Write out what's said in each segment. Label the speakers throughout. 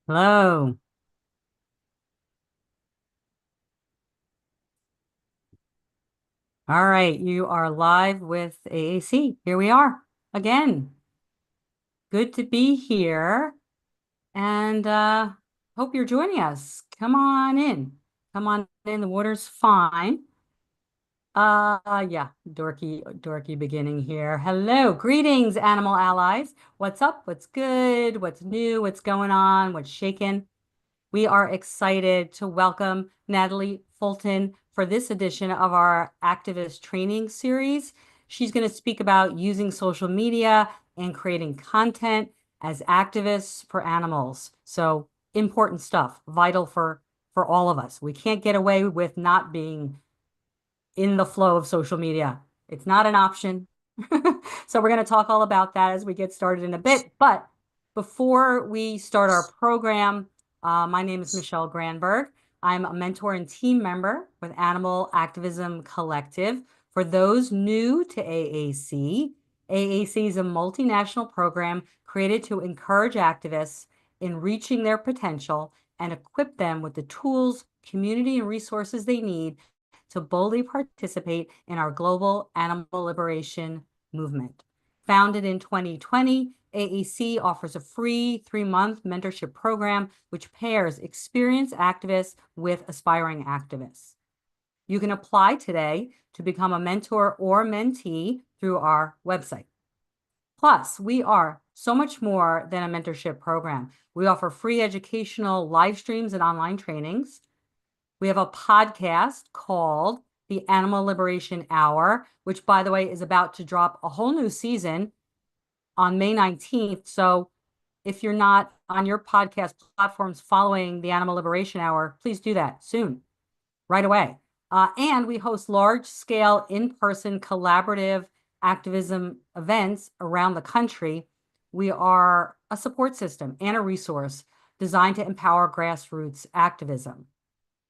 Speaker 1: Hello. All right, you are live with AAC. Here we are again. Good to be here and hope you're joining us. Come on in. Come on in. The water's fine. Yeah, dorky beginning here. Hello, greetings, animal allies. What's up? What's good? What's new? What's going on? What's shaking? We are excited to welcome Natalie Fulton for this edition of our activist training series. She's going to speak about using social media and creating content as activists for animals. So important stuff, vital for all of us. We can't get away with not being in the flow of social media. It's not an option. So we're going to talk all about that as we get started in a bit. But before we start our program, my name is Michelle Granberg. I'm a mentor and team member with Animal Activism Collective. For those new to AAC, AAC is a multinational program created to encourage activists in reaching their potential and equip them with the tools, community, and resources they need to boldly participate in our global animal liberation movement. Founded in 2020, AAC offers a free 3-month mentorship program which pairs experienced activists with aspiring activists. You can apply today to become a mentor or mentee through our website. Plus, we are so much more than a mentorship program. We offer free educational live streams and online trainings. We have a podcast called The Animal Liberation Hour, which, by the way, is about to drop a whole new season on May 19th. So if you're not on your podcast platforms following the Animal Liberation Hour, please do that soon, right away. And we host large-scale, in-person, collaborative activism events around the country. We are a support system and a resource designed to empower grassroots activism.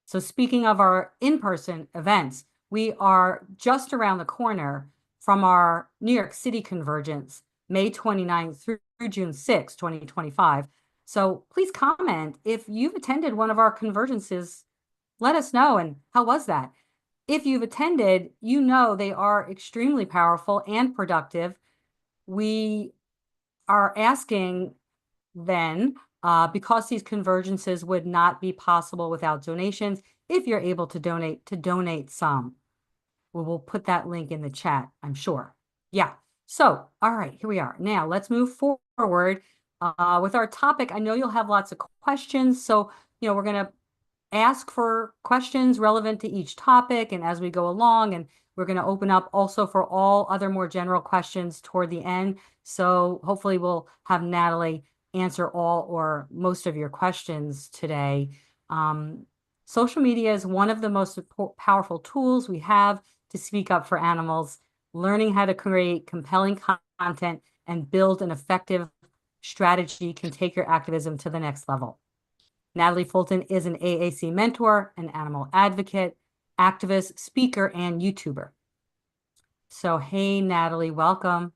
Speaker 1: So speaking of our in-person events, we are just around the corner from our New York City convergence, May 29th through June 6th, 2025. So please comment if you've attended one of our convergences. Let us know. And how was that? If you've attended, you know they are extremely powerful and productive. We are asking then, because these convergences would not be possible without donations, if you're able to donate some. We will put that link in the chat, I'm sure. Yeah. So, all right, here we are. Now let's move forward with our topic. I know you'll have lots of questions. So, we're going to ask for questions relevant to each topic and as we go along, and we're going to open up also for all other more general questions toward the end. So hopefully we'll have Natalie answer all or most of your questions today. Social media is one of the most powerful tools we have to speak up for animals. Learning how to create compelling content and build an effective strategy can take your activism to the next level. Natalie Fulton is an AAC mentor, an animal advocate, activist, speaker, and YouTuber. So, hey, Natalie, welcome.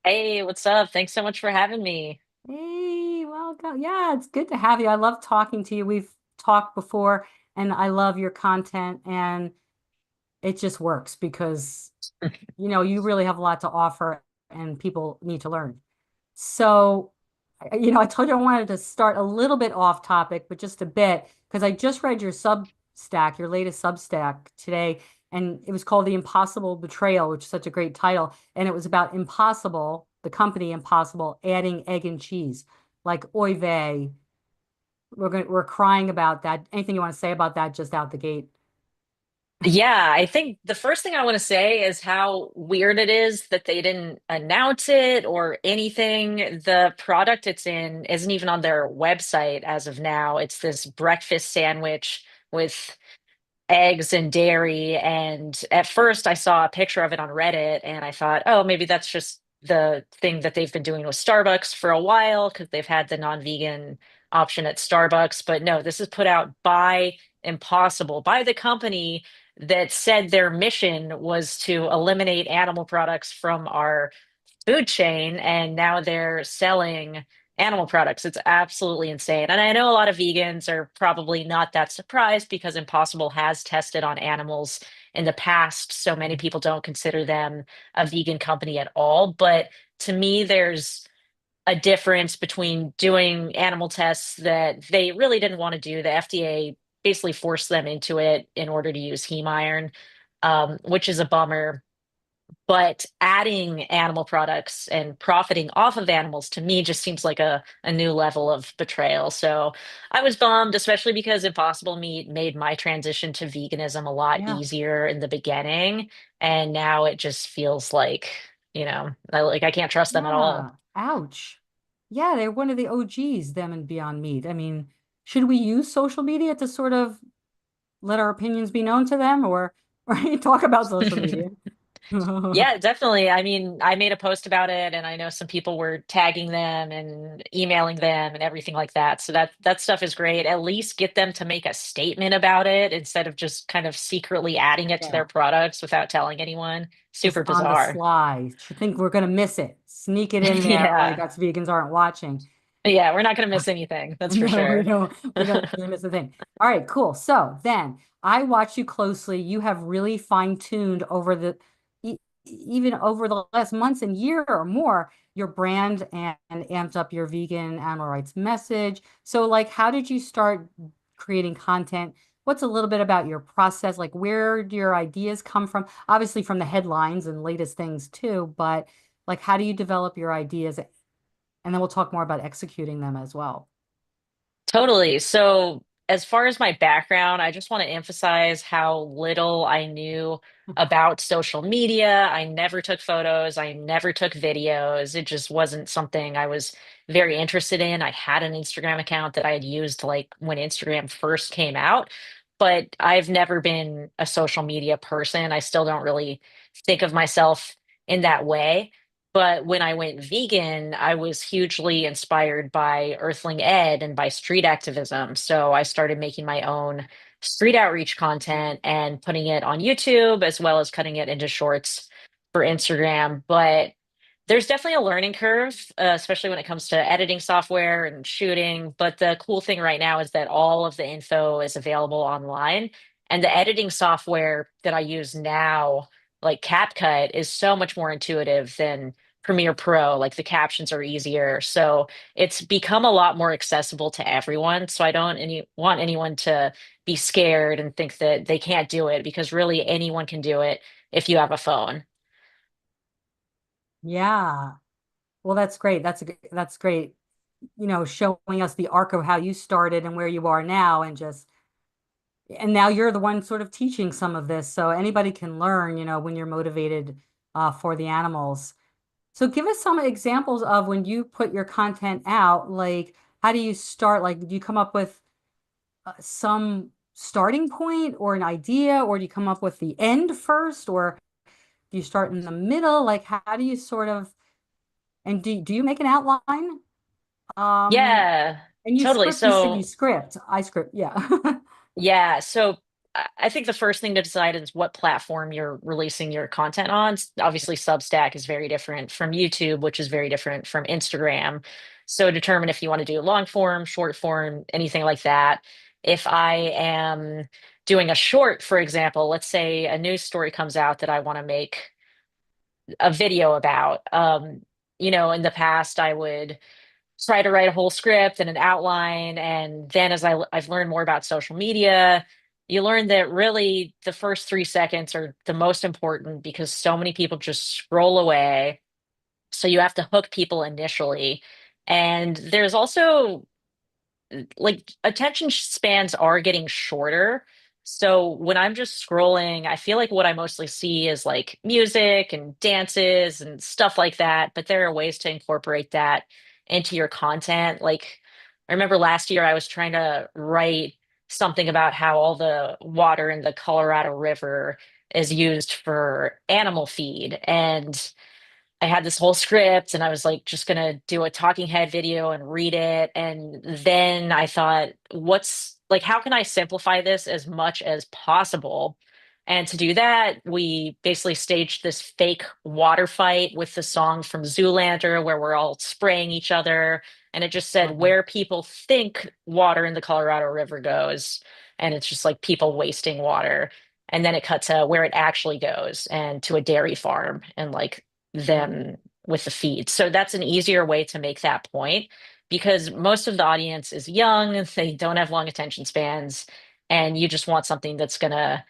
Speaker 2: Hey, what's up? Thanks so much for having me.
Speaker 1: Hey, welcome. Yeah, it's good to have you. I love talking to you. We've talked before, and I love your content, and it just works because, you really have a lot to offer, and people need to learn. So, I told you I wanted to start a little bit off topic, but just a bit, because I just read your Substack, your latest Substack today, and it was called The Impossible Betrayal, which is such a great title. And it was about Impossible, the company Impossible, adding egg and cheese. Like, oy vey, we're crying about that. Anything you want to say about that just out the gate?
Speaker 2: Yeah, I think the first thing I want to say is how weird it is that they didn't announce it or anything. The product it's in isn't even on their website as of now. It's this breakfast sandwich with eggs and dairy. And at first, I saw a picture of it on Reddit and I thought, oh, maybe that's just the thing that they've been doing with Starbucks for a while because they've had the non-vegan option at Starbucks. But no, this is put out by Impossible, by the company that said their mission was to eliminate animal products from our food chain. And now they're selling animal products. It's absolutely insane. And I know a lot of vegans are probably not that surprised because Impossible has tested on animals in the past. So many people don't consider them a vegan company at all. But to me, there's a difference between doing animal tests that they really didn't want to do. The FDA basically forced them into it in order to use heme iron, which is a bummer. But adding animal products and profiting off of animals to me just seems like a new level of betrayal. So I was bummed, especially because Impossible Meat made my transition to veganism a lot
Speaker 1: Yeah.
Speaker 2: easier in the beginning. And now it just feels like, I can't trust them at all.
Speaker 1: Yeah. Ouch. Yeah, they're one of the OGs, them and Beyond Meat. I mean, should we use social media to sort of let our opinions be known to them or right? Talk about social media.
Speaker 2: Yeah, definitely. I mean, I made a post about it and I know some people were tagging them and emailing them and everything like that. So that stuff is great. At least get them to make a statement about it instead of just kind of secretly adding it to their
Speaker 1: Yeah.
Speaker 2: products without telling anyone.
Speaker 1: Just
Speaker 2: Super
Speaker 1: on the
Speaker 2: bizarre.
Speaker 1: sly. Should think we're gonna miss it. Sneak it in there like
Speaker 2: Yeah.
Speaker 1: us vegans aren't watching.
Speaker 2: Yeah, we're not going to miss anything. That's for
Speaker 1: No, we
Speaker 2: sure.
Speaker 1: don't. We don't really miss a thing. All right, cool. So then I watch you closely. You have really fine-tuned over even over the last months and year or more, your brand and amped up your vegan animal rights message. So like, how did you start creating content? What's a little bit about your process? Like, where do your ideas come from? Obviously from the headlines and latest things too, but like, how do you develop your ideas? And then we'll talk more about executing them as well.
Speaker 2: Totally. So, as far as my background, I just want to emphasize how little I knew about social media. I never took photos, I never took videos. It just wasn't something I was very interested in. I had an Instagram account that I had used like when Instagram first came out, but I've never been a social media person. I still don't really think of myself in that way. But when I went vegan, I was hugely inspired by Earthling Ed and by street activism. So I started making my own street outreach content and putting it on YouTube as well as cutting it into shorts for Instagram. But there's definitely a learning curve, especially when it comes to editing software and shooting. But the cool thing right now is that all of the info is available online. And the editing software that I use now, like CapCut, is so much more intuitive than Premiere Pro. Like the captions are easier. So it's become a lot more accessible to everyone. So I don't want anyone to be scared and think that they can't do it because really anyone can do it if you have a phone.
Speaker 1: Yeah. Well, that's great. That's great. Showing us the arc of how you started and where you are now and now you're the one sort of teaching some of this. So anybody can learn, when you're motivated for the animals. So give us some examples of when you put your content out, like how do you start? Like, do you come up with some starting point or an idea, or do you come up with the end first, or do you start in the middle? Like, how do you sort of, and do you make an outline? Um,
Speaker 2: Yeah,
Speaker 1: and
Speaker 2: totally.
Speaker 1: you said you
Speaker 2: So
Speaker 1: script, I script, yeah.
Speaker 2: yeah, so I think the first thing to decide is what platform you're releasing your content on. Obviously, Substack is very different from YouTube, which is very different from Instagram. So determine if you want to do long form, short form, anything like that. If I am doing a short, for example, let's say a news story comes out that I want to make a video about. In the past, I would try to write a whole script and an outline. And then as I've learned more about social media, you learn that really the first 3 seconds are the most important because so many people just scroll away. So you have to hook people initially. And there's also like attention spans are getting shorter. So when I'm just scrolling, I feel like what I mostly see is like music and dances and stuff like that. But there are ways to incorporate that into your content. Like I remember last year I was trying to write something about how all the water in the Colorado River is used for animal feed. And I had this whole script and I was like just gonna do a talking head video and read it. And then I thought, what's like, how can I simplify this as much as possible? And to do that, we basically staged this fake water fight with the song from Zoolander where we're all spraying each other and it just said
Speaker 1: Okay.
Speaker 2: where people think water in the Colorado River goes, and it's just like people wasting water. And then it cut to where it actually goes and to a dairy farm and like
Speaker 1: Right.
Speaker 2: them with the feed. So that's an easier way to make that point because most of the audience is young, they don't have long attention spans, and you just want something that's going to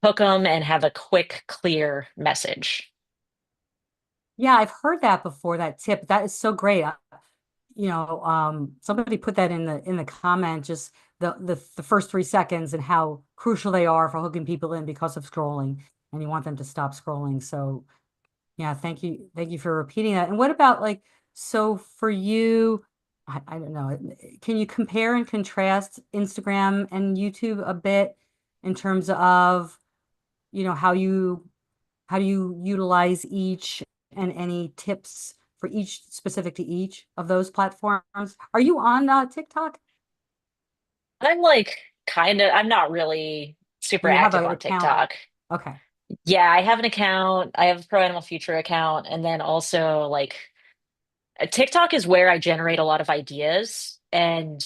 Speaker 2: hook them and have a quick, clear message.
Speaker 1: Yeah, I've heard that before, that tip. That is so great. Somebody put that in the comment, just the first 3 seconds and how crucial they are for hooking people in because of scrolling, and you want them to stop scrolling. So yeah, thank you for repeating that. And what about like, so for you, I don't know, can you compare and contrast Instagram and YouTube a bit in terms of, how do you utilize each, and any tips for each, specific to each of those platforms? Are you on TikTok?
Speaker 2: I'm like I'm not really super
Speaker 1: Or you have
Speaker 2: active
Speaker 1: an
Speaker 2: on
Speaker 1: account?
Speaker 2: TikTok.
Speaker 1: Okay.
Speaker 2: Yeah, I have an account. I have a Pro Animal Future account. And then also, like, TikTok is where I generate a lot of ideas. And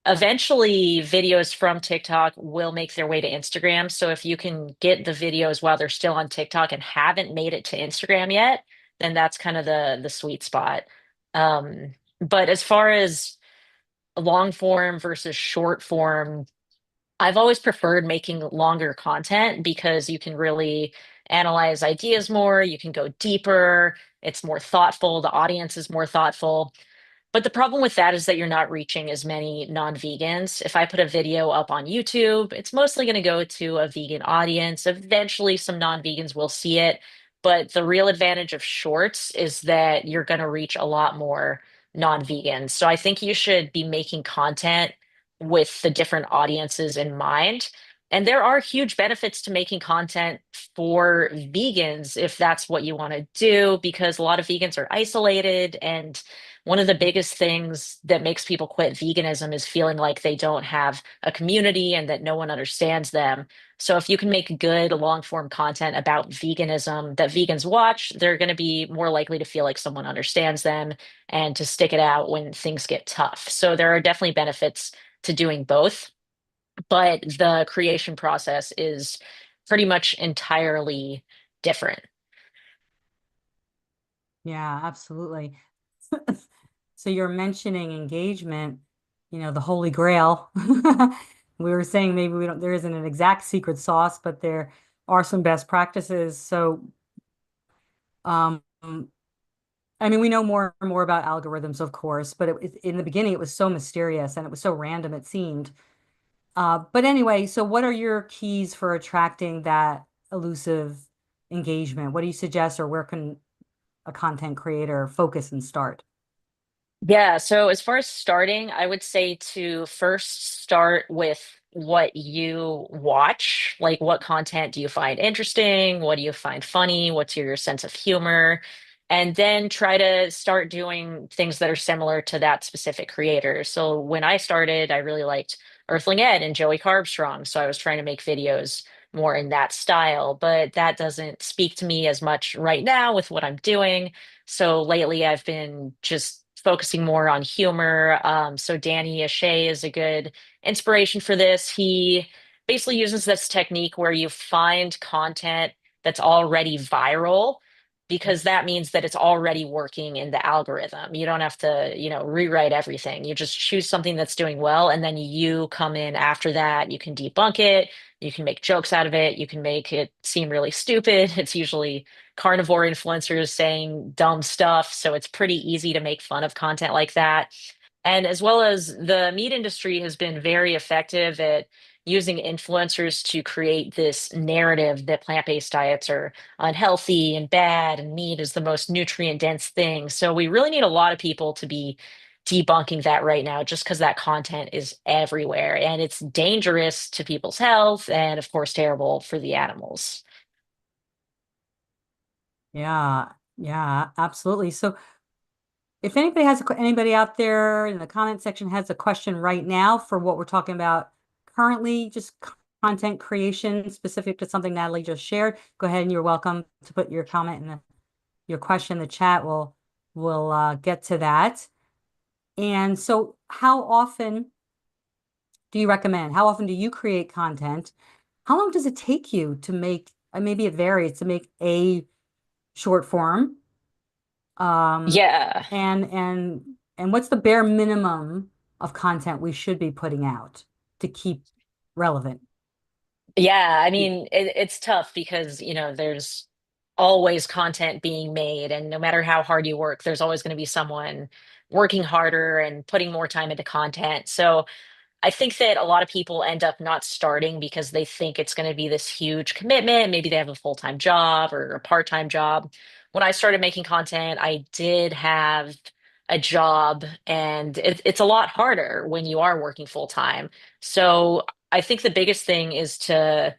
Speaker 1: Right.
Speaker 2: eventually, videos from TikTok will make their way to Instagram. So if you can get the videos while they're still on TikTok and haven't made it to Instagram yet, then that's kind of the sweet spot. But as far as long form versus short form, I've always preferred making longer content because you can really analyze ideas more, you can go deeper, it's more thoughtful, the audience is more thoughtful. But the problem with that is that you're not reaching as many non-vegans. If I put a video up on YouTube, it's mostly going to go to a vegan audience. Eventually, some non-vegans will see it. But the real advantage of shorts is that you're going to reach a lot more non-vegans. So I think you should be making content with the different audiences in mind. And there are huge benefits to making content for vegans if that's what you want to do, because a lot of vegans are isolated, and one of the biggest things that makes people quit veganism is feeling like they don't have a community and that no one understands them. So if you can make good long form content about veganism that vegans watch, they're going to be more likely to feel like someone understands them and to stick it out when things get tough. So there are definitely benefits to doing both, but the creation process is pretty much entirely different.
Speaker 1: Yeah, absolutely. So you're mentioning engagement, the Holy Grail. We were saying maybe there isn't an exact secret sauce, but there are some best practices. So, um, I mean, we know more and more about algorithms, of course, but in the beginning, it was so mysterious and it was so random, it seemed. But anyway, so what are your keys for attracting that elusive engagement? What do you suggest, or where can a content creator focus and start?
Speaker 2: Yeah, so as far as starting, I would say to first start with what you watch. Like, what content do you find interesting? What do you find funny? What's your sense of humor? And then try to start doing things that are similar to that specific creator. So when I started, I really liked Earthling Ed and Joey Carbstrong. So I was trying to make videos more in that style, but that doesn't speak to me as much right now with what I'm doing. So lately, I've been just focusing more on humor. So Danny Ashay is a good inspiration for this. He basically uses this technique where you find content that's already viral, because that means that it's already working in the algorithm. You don't have to, rewrite everything. You just choose something that's doing well, and then you come in after that. You can debunk it. You can make jokes out of it. You can make it seem really stupid. It's usually carnivore influencers saying dumb stuff. So it's pretty easy to make fun of content like that. And as well as the meat industry has been very effective at using influencers to create this narrative that plant-based diets are unhealthy and bad, and meat is the most nutrient dense thing. So we really need a lot of people to be debunking that right now, just because that content is everywhere and it's dangerous to people's health and, of course, terrible for the animals.
Speaker 1: Yeah, yeah, absolutely. So if anybody out there in the comment section has a question right now for what we're talking about currently, just content creation specific to something Natalie just shared, go ahead and you're welcome to put your comment in your question in the chat. We'll get to that. And so how often do you recommend? How often do you create content? How long does it take you to make, maybe it varies, to make a short form? Um,
Speaker 2: Yeah.
Speaker 1: and what's the bare minimum of content we should be putting out to keep relevant?
Speaker 2: Yeah, I mean, it's tough because, there's always content being made, and no matter how hard you work, there's always going to be someone working harder and putting more time into content. So I think that a lot of people end up not starting because they think it's going to be this huge commitment. Maybe they have a full-time job or a part-time job. When I started making content, I did have a job, and it's a lot harder when you are working full-time. So I think the biggest thing is to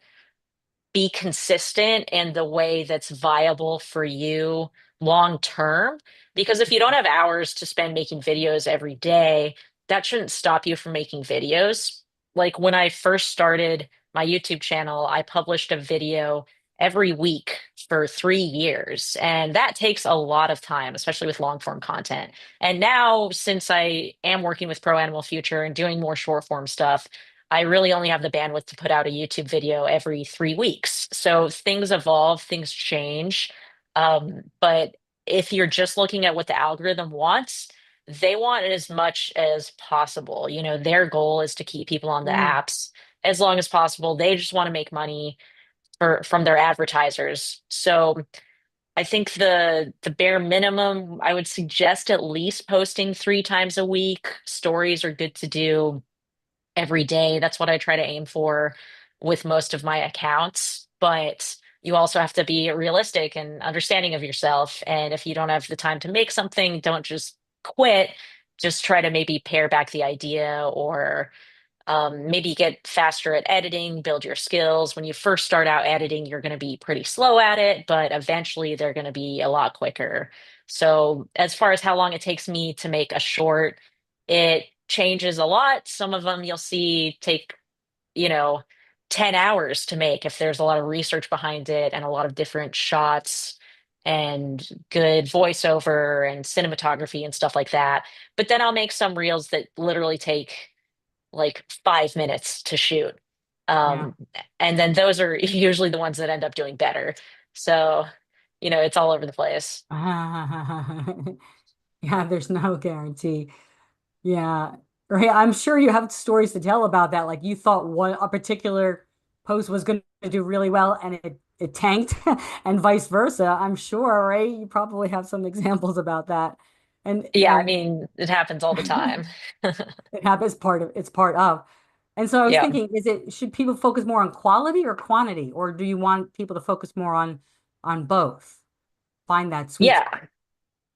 Speaker 2: be consistent in the way that's viable for you long term. Because if you don't have hours to spend making videos every day, that shouldn't stop you from making videos. Like when I first started my YouTube channel, I published a video every week for 3 years. And that takes a lot of time, especially with long form content. And now, since I am working with Pro Animal Future and doing more short form stuff, I really only have the bandwidth to put out a YouTube video every 3 weeks. So things evolve, things change. But if you're just looking at what the algorithm wants, they want as much as possible. Their goal is to keep people on the
Speaker 1: Mm,
Speaker 2: apps as long as possible. They just want to make money from their advertisers. So I think the bare minimum, I would suggest at least posting 3 times a week. Stories are good to do every day. That's what I try to aim for with most of my accounts. But you also have to be realistic and understanding of yourself. And if you don't have the time to make something, don't just quit. Just try to maybe pare back the idea, or maybe get faster at editing, build your skills. When you first start out editing, you're going to be pretty slow at it, but eventually they're going to be a lot quicker. So, as far as how long it takes me to make a short, it changes a lot. Some of them you'll see take, you know, 10 hours to make if there's a lot of research behind it and a lot of different shots and good voiceover and cinematography and stuff like that. But then I'll make some reels that literally take like 5 minutes to shoot.
Speaker 1: yeah.
Speaker 2: Um, and then those are usually the ones that end up doing better. So, it's all over the place.
Speaker 1: Yeah, there's no guarantee. Yeah. Right. I'm sure you have stories to tell about that. Like you thought one a particular post was going to do really well and it tanked and vice versa. I'm sure, right? You probably have some examples about that. And
Speaker 2: Yeah, I
Speaker 1: and
Speaker 2: mean, it happens all the time.
Speaker 1: it happens it's part of. And so I was
Speaker 2: Yeah.
Speaker 1: thinking, should people focus more on quality or quantity, or do you want people to focus more on both? Find that sweet spot.
Speaker 2: Yeah.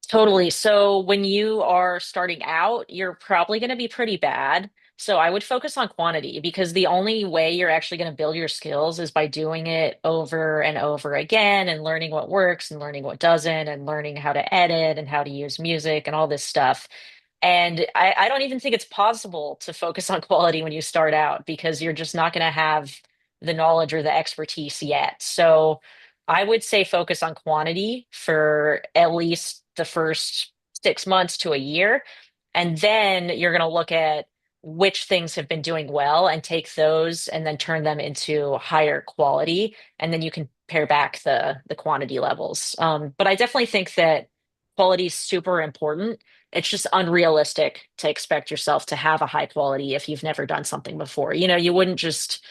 Speaker 2: Totally. So when you are starting out, you're probably going to be pretty bad. So I would focus on quantity, because the only way you're actually going to build your skills is by doing it over and over again and learning what works and learning what doesn't and learning how to edit and how to use music and all this stuff. And I don't even think it's possible to focus on quality when you start out, because you're just not going to have the knowledge or the expertise yet. So I would say focus on quantity for at least the first 6 months to a year. And then you're going to look at which things have been doing well and take those and then turn them into higher quality. And then you can pare back the quantity levels. But I definitely think that quality is super important. It's just unrealistic to expect yourself to have a high quality if you've never done something before. You wouldn't just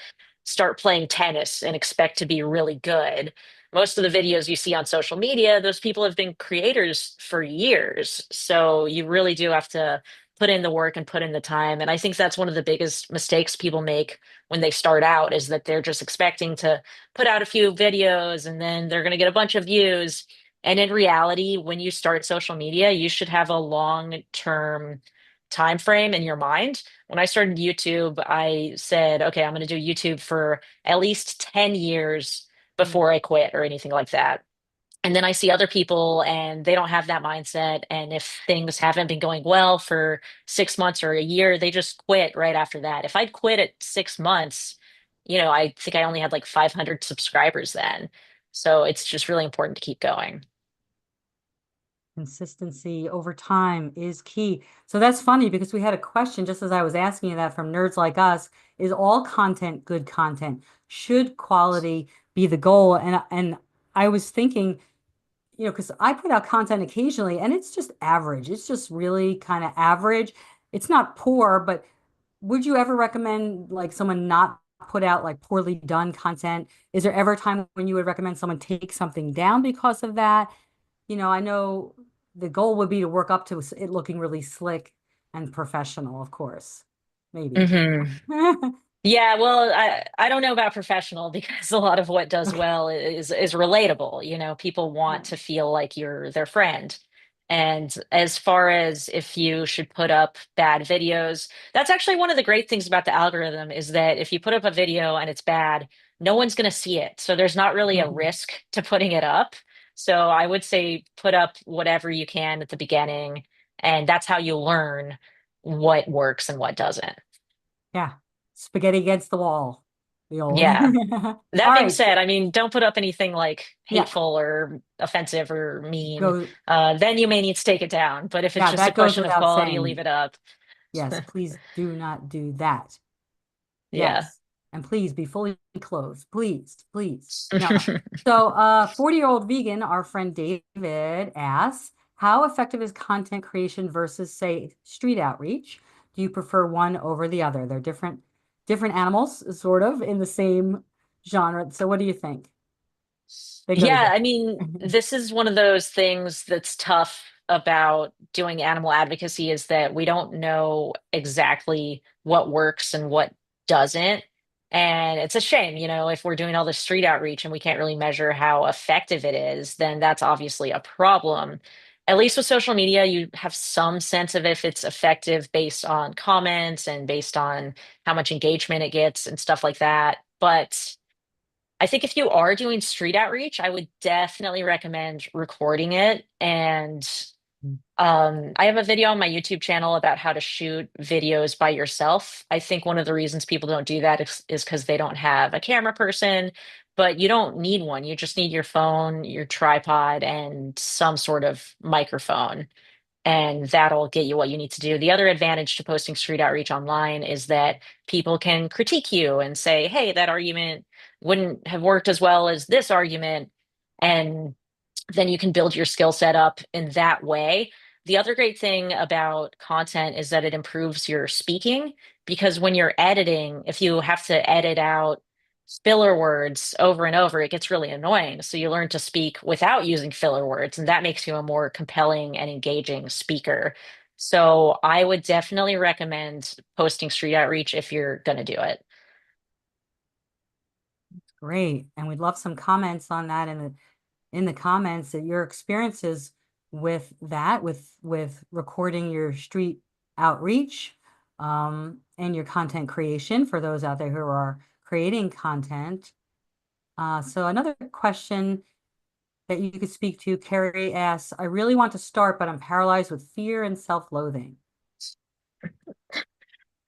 Speaker 2: start playing tennis and expect to be really good. Most of the videos you see on social media, those people have been creators for years. So you really do have to put in the work and put in the time. And I think that's one of the biggest mistakes people make when they start out, is that they're just expecting to put out a few videos and then they're going to get a bunch of views. And in reality, when you start social media, you should have a long-term time frame in your mind. When I started YouTube, I said, okay, I'm going to do YouTube for at least 10 years
Speaker 1: Mm.
Speaker 2: before I quit or anything like that. And then I see other people and they don't have that mindset. And if things haven't been going well for 6 months or a year, they just quit right after that. If I'd quit at 6 months, I think I only had like 500 subscribers then. So it's just really important to keep going.
Speaker 1: Consistency over time is key. So that's funny because we had a question just as I was asking you that from nerds like us. Is all content good content? Should quality be the goal? And I was thinking, because I put out content occasionally and it's just average. It's just really kind of average. It's not poor, but would you ever recommend like someone not put out like poorly done content? Is there ever a time when you would recommend someone take something down because of that? I know the goal would be to work up to it looking really slick and professional, of course. Maybe.
Speaker 2: Hmm. Yeah, well, I don't know about professional because a lot of what does
Speaker 1: Okay.
Speaker 2: well is relatable. People
Speaker 1: Yeah.
Speaker 2: want to feel like you're their friend. And as far as if you should put up bad videos, that's actually one of the great things about the algorithm is that if you put up a video and it's bad, no one's going to see it. So there's not really a risk to putting it up. So I would say put up whatever you can at the beginning, and that's how you learn what works and what doesn't.
Speaker 1: Yeah. Spaghetti against the wall. The old.
Speaker 2: Yeah. That
Speaker 1: All
Speaker 2: being
Speaker 1: right.
Speaker 2: said, I mean, don't put up anything like
Speaker 1: Yeah.
Speaker 2: hateful or offensive or mean.
Speaker 1: Go.
Speaker 2: Then you may need to take it down. But if it's
Speaker 1: Yeah,
Speaker 2: just a
Speaker 1: that goes
Speaker 2: question of
Speaker 1: without
Speaker 2: quality, leave
Speaker 1: saying.
Speaker 2: it up.
Speaker 1: Yes, please do not do that.
Speaker 2: Yeah.
Speaker 1: Yes. And please be fully clothed. Please, please. No. So, 40-year-old vegan, our friend David asks, how effective is content creation versus, say, street outreach? Do you prefer one over the other? They're different animals, sort of, in the same genre. So what do you think? They go
Speaker 2: Yeah,
Speaker 1: together.
Speaker 2: I mean, this is one of those things that's tough about doing animal advocacy is that we don't know exactly what works and what doesn't. And it's a shame, if we're doing all this street outreach and we can't really measure how effective it is, then that's obviously a problem. At least with social media, you have some sense of if it's effective based on comments and based on how much engagement it gets and stuff like that. But I think if you are doing street outreach, I would definitely recommend recording it. And I have a video on my YouTube channel about how to shoot videos by yourself. I think one of the reasons people don't do that is because they don't have a camera person, but you don't need one. You just need your phone, your tripod, and some sort of microphone, and that'll get you what you need to do. The other advantage to posting street outreach online is that people can critique you and say, hey, that argument wouldn't have worked as well as this argument. And then you can build your skill set up in that way. The other great thing about content is that it improves your speaking because when you're editing, if you have to edit out filler words over and over, it gets really annoying. So you learn to speak without using filler words, and that makes you a more compelling and engaging speaker. So I would definitely recommend posting street outreach if you're going to do it.
Speaker 1: Great. And we'd love some comments on that in the comments that your experiences with that, with recording your street outreach, and your content creation for those out there who are creating content. So another question that you could speak to, Carrie asks, I really want to start, but I'm paralyzed with fear and self-loathing.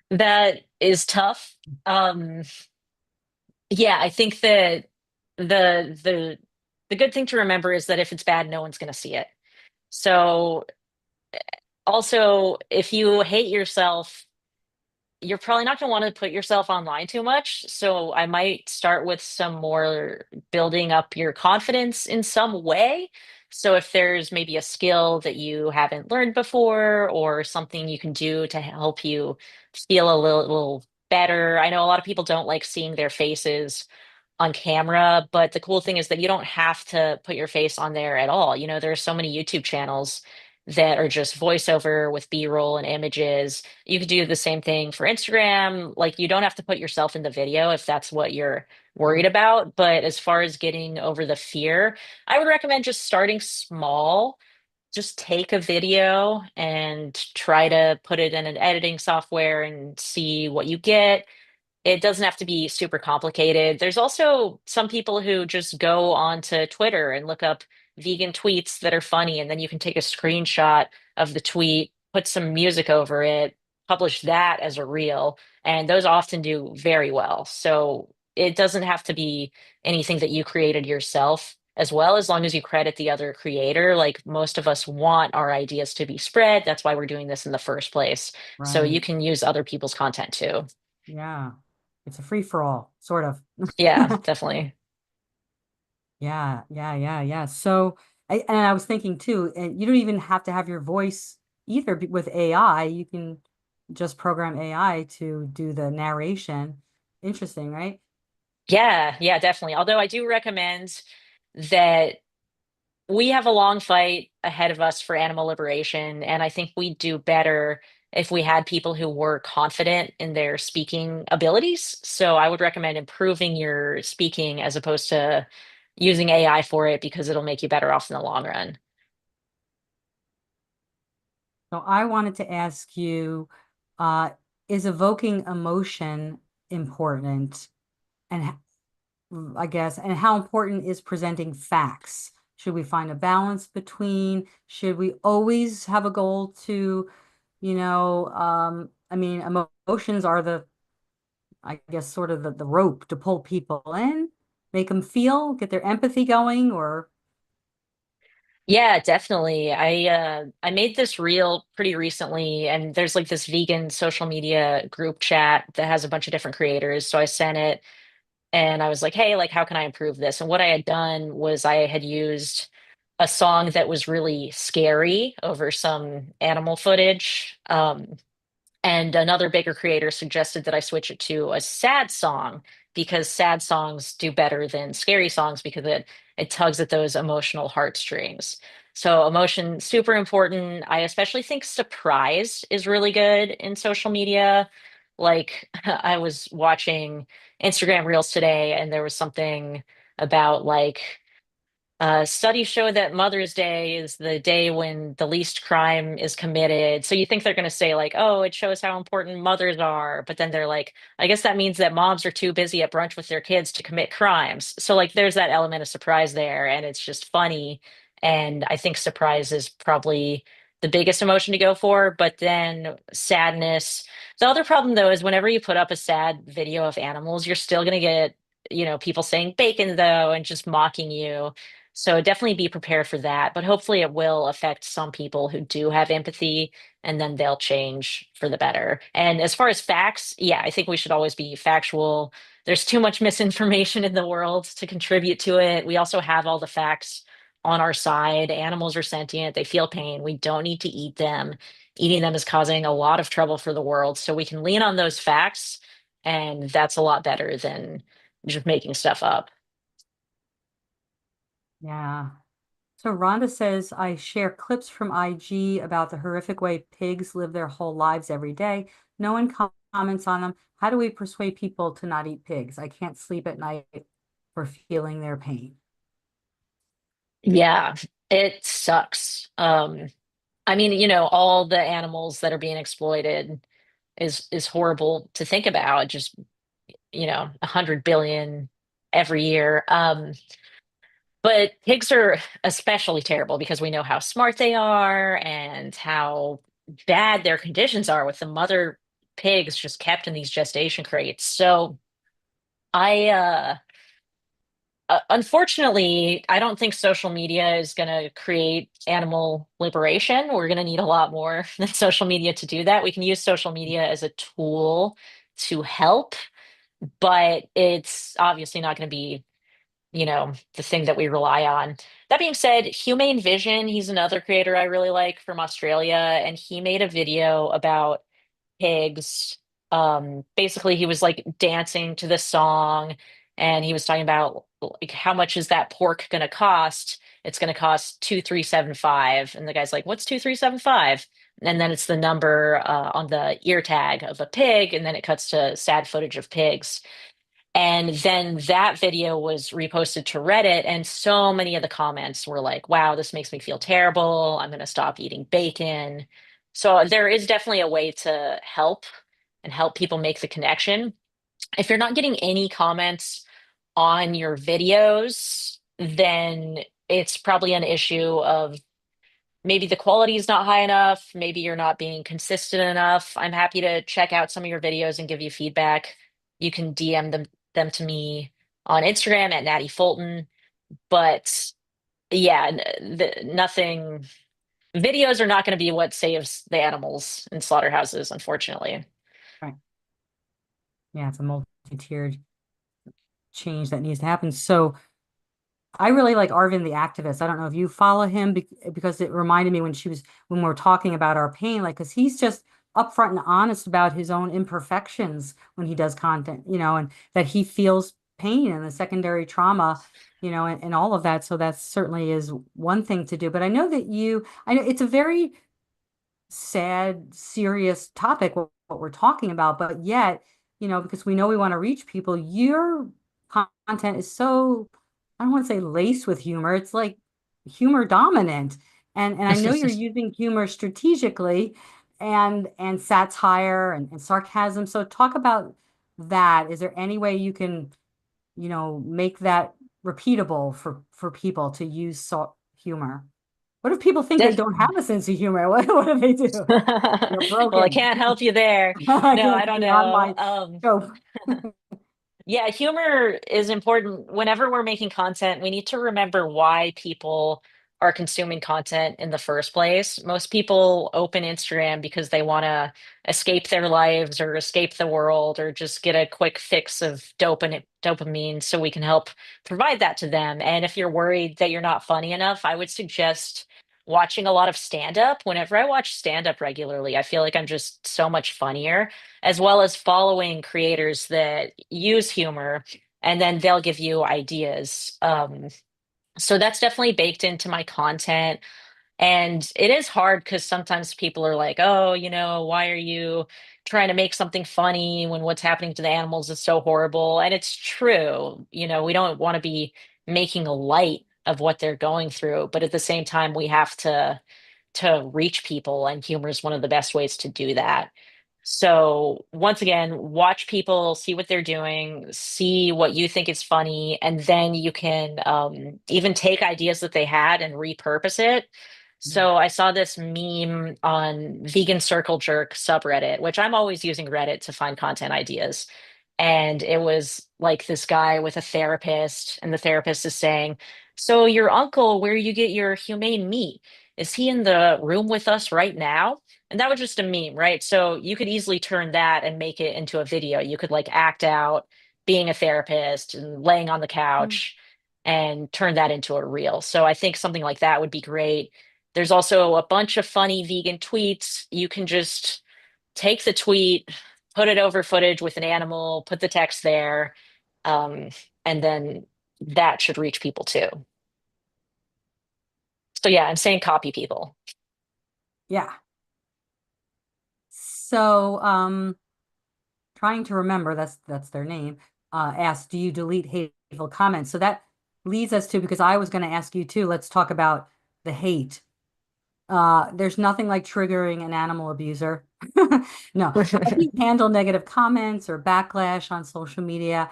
Speaker 2: That is tough. Yeah, I think that the the good thing to remember is that if it's bad, no one's going to see it. So also, if you hate yourself, you're probably not going to want to put yourself online too much. So I might start with some more building up your confidence in some way. So if there's maybe a skill that you haven't learned before or something you can do to help you feel a little better. I know a lot of people don't like seeing their faces on camera, but the cool thing is that you don't have to put your face on there at all. There's so many YouTube channels that are just voiceover with B-roll and images. You could do the same thing for Instagram. Like you don't have to put yourself in the video if that's what you're worried about. But as far as getting over the fear, I would recommend just starting small. Just take a video and try to put it in an editing software and see what you get. It doesn't have to be super complicated. There's also some people who just go onto Twitter and look up vegan tweets that are funny, and then you can take a screenshot of the tweet, put some music over it, publish that as a reel, and those often do very well. So it doesn't have to be anything that you created yourself. as well, as long as you credit the other creator. Like most of us want our ideas to be spread. That's why we're doing this in the first place. So you
Speaker 1: Right.
Speaker 2: can use other people's content too.
Speaker 1: Yeah. It's a free for all, sort of.
Speaker 2: Yeah, definitely.
Speaker 1: Yeah, yeah, yeah, yeah. So, and I was thinking too, and you don't even have to have your voice either with AI. You can just program AI to do the narration. Interesting, right?
Speaker 2: Yeah, yeah, definitely. Although I do recommend that we have a long fight ahead of us for animal liberation, and I think we'd do better if we had people who were confident in their speaking abilities. So I would recommend improving your speaking as opposed to using AI for it because it'll make you better off in the long run.
Speaker 1: So I wanted to ask you, uh, is evoking emotion important? And I guess, and how important is presenting facts? Should we find a balance between, should we always have a goal to, I mean, emotions are I guess, sort of the rope to pull people in, make them feel, get their empathy going, or,
Speaker 2: Yeah, definitely. I made this reel pretty recently, and there's like this vegan social media group chat that has a bunch of different creators. So I sent it and I was like, hey, like how can I improve this? And what I had done was I had used a song that was really scary over some animal footage. And another bigger creator suggested that I switch it to a sad song because sad songs do better than scary songs because it tugs at those emotional heartstrings. So emotion super important. I especially think surprise is really good in social media. Like I was watching Instagram Reels today and there was something about like studies show that Mother's Day is the day when the least crime is committed. So you think they're going to say, like, oh, it shows how important mothers are. But then they're like, I guess that means that moms are too busy at brunch with their kids to commit crimes. So, like, there's that element of surprise there. And it's just funny. And I think surprise is probably the biggest emotion to go for. But then sadness. The other problem, though, is whenever you put up a sad video of animals, you're still going to get, people saying bacon, though, and just mocking you. So definitely be prepared for that. But hopefully it will affect some people who do have empathy and then they'll change for the better. And as far as facts, yeah, I think we should always be factual. There's too much misinformation in the world to contribute to it. We also have all the facts on our side. Animals are sentient, they feel pain. We don't need to eat them. Eating them is causing a lot of trouble for the world. So we can lean on those facts, and that's a lot better than just making stuff up.
Speaker 1: yeah. So Rhonda says, I share clips from IG about the horrific way pigs live their whole lives every day. No one comments on them. How do we persuade people to not eat pigs? I can't sleep at night for feeling their pain.
Speaker 2: Yeah, it sucks. I mean, all the animals that are being exploited is horrible to think about. Just, 100 billion every year. But pigs are especially terrible because we know how smart they are and how bad their conditions are with the mother pigs just kept in these gestation crates. So unfortunately, I don't think social media is going to create animal liberation. We're going to need a lot more than social media to do that. We can use social media as a tool to help, but it's obviously not going to be, the thing that we rely on. That being said, Humane Vision, he's another creator I really like from Australia, and he made a video about pigs. Basically, he was like dancing to this song, and he was talking about like how much is that pork going to cost? It's going to cost 2375, and the guy's like, "What's 2375?" And then it's the number on the ear tag of a pig, and then it cuts to sad footage of pigs. And then that video was reposted to Reddit, and so many of the comments were like, wow, this makes me feel terrible. I'm going to stop eating bacon. So there is definitely a way to help and help people make the connection. If you're not getting any comments on your videos, then it's probably an issue of maybe the quality is not high enough. Maybe you're not being consistent enough. I'm happy to check out some of your videos and give you feedback. You can DM them to me on Instagram at Natty Fulton. But yeah, nothing. Videos are not going to be what saves the animals in slaughterhouses, unfortunately.
Speaker 1: Right. Yeah, it's a multi-tiered change that needs to happen. So I really like Arvin the activist. I don't know if you follow him because it reminded me when we were talking about our pain, like because he's just upfront and honest about his own imperfections when he does content, and that he feels pain and the secondary trauma, and all of that. So that certainly is one thing to do. But I know it's a very sad, serious topic what we're talking about, but yet, because we know we want to reach people, your content is so, I don't want to say laced with humor. It's like humor dominant. And I know you're using humor strategically and satire and sarcasm. So talk about that. Is there any way you can, make that repeatable for people to use humor? What if people think they
Speaker 2: Def-
Speaker 1: don't have a sense of humor? What do they do? They're
Speaker 2: Well, I
Speaker 1: broken.
Speaker 2: can't help you there.
Speaker 1: I
Speaker 2: No,
Speaker 1: can't
Speaker 2: I don't
Speaker 1: beyond
Speaker 2: know.
Speaker 1: my scope.
Speaker 2: Yeah, humor is important. Whenever we're making content, we need to remember why people are consuming content in the first place. Most people open Instagram because they want to escape their lives or escape the world or just get a quick fix of dopamine so we can help provide that to them. And if you're worried that you're not funny enough, I would suggest watching a lot of stand-up. Whenever I watch stand-up regularly, I feel like I'm just so much funnier, as well as following creators that use humor and then they'll give you ideas. So that's definitely baked into my content. And it is hard because sometimes people are like, oh, why are you trying to make something funny when what's happening to the animals is so horrible? And it's true. We don't want to be making light of what they're going through, but at the same time, we have to reach people, and humor is one of the best ways to do that. So once again, watch people, see what they're doing, see what you think is funny, and then you can even take ideas that they had and repurpose it. So I saw this meme on Vegan Circle Jerk subreddit, which I'm always using Reddit to find content ideas. And it was like this guy with a therapist, and the therapist is saying, so your uncle, where you get your humane meat, is he in the room with us right now? And that was just a meme, right? So you could easily turn that and make it into a video. You could like act out being a therapist and laying on the couch and turn that into a reel. So I think something like that would be great. There's also a bunch of funny vegan tweets. You can just take the tweet, put it over footage with an animal, put the text there, um, and then that should reach people too. So yeah, I'm saying copy people.
Speaker 1: Yeah. So, trying to remember, that's their name, asked, do you delete hateful comments? So that leads us to, because I was going to ask you too, let's talk about the hate. There's nothing like triggering an animal abuser. No. How do you handle negative comments or backlash on social media?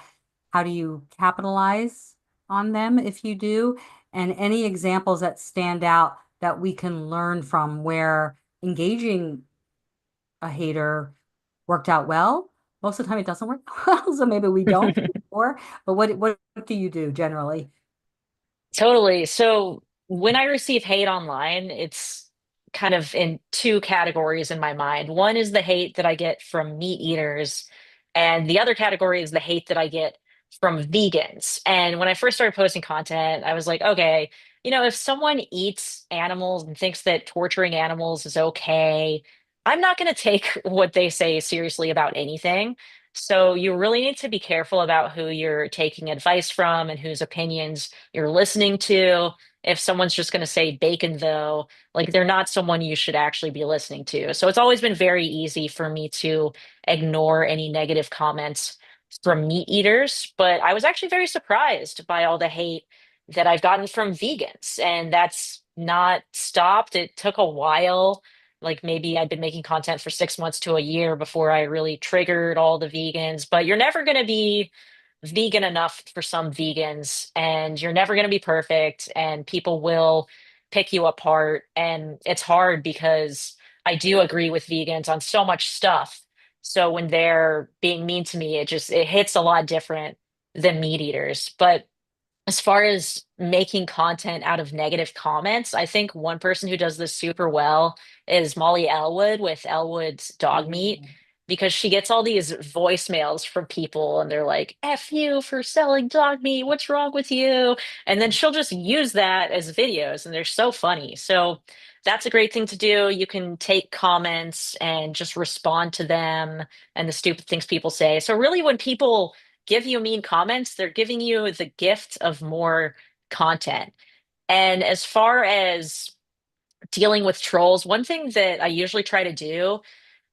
Speaker 1: How do you capitalize on them if you do? And any examples that stand out that we can learn from where engaging a hater worked out well? Most of the time it doesn't work well, so maybe we don't or but what do you do generally?
Speaker 2: Totally. So when I receive hate online, it's kind of in two categories in my mind. One is the hate that I get from meat eaters, and the other category is the hate that I get from vegans. And when I first started posting content, I was like, okay, if someone eats animals and thinks that torturing animals is okay, I'm not going to take what they say seriously about anything. So you really need to be careful about who you're taking advice from and whose opinions you're listening to. If someone's just going to say bacon, though, like they're not someone you should actually be listening to. So it's always been very easy for me to ignore any negative comments from meat eaters. But I was actually very surprised by all the hate that I've gotten from vegans. And that's not stopped. It took a while. Like maybe I'd been making content for 6 months to a year before I really triggered all the vegans. But you're never going to be vegan enough for some vegans, and you're never going to be perfect, and people will pick you apart. And it's hard because I do agree with vegans on so much stuff. So when they're being mean to me, it hits a lot different than meat eaters. But As far as making content out of negative comments, I think one person who does this super well is Molly Elwood with Elwood's Dog Meat,
Speaker 1: Yeah.
Speaker 2: because she gets all these voicemails from people and they're like, F you for selling dog meat. What's wrong with you? And then she'll just use that as videos and they're so funny. So that's a great thing to do. You can take comments and just respond to them and the stupid things people say. So really, when people give you mean comments, they're giving you the gift of more content. And as far as dealing with trolls, one thing that I usually try to do,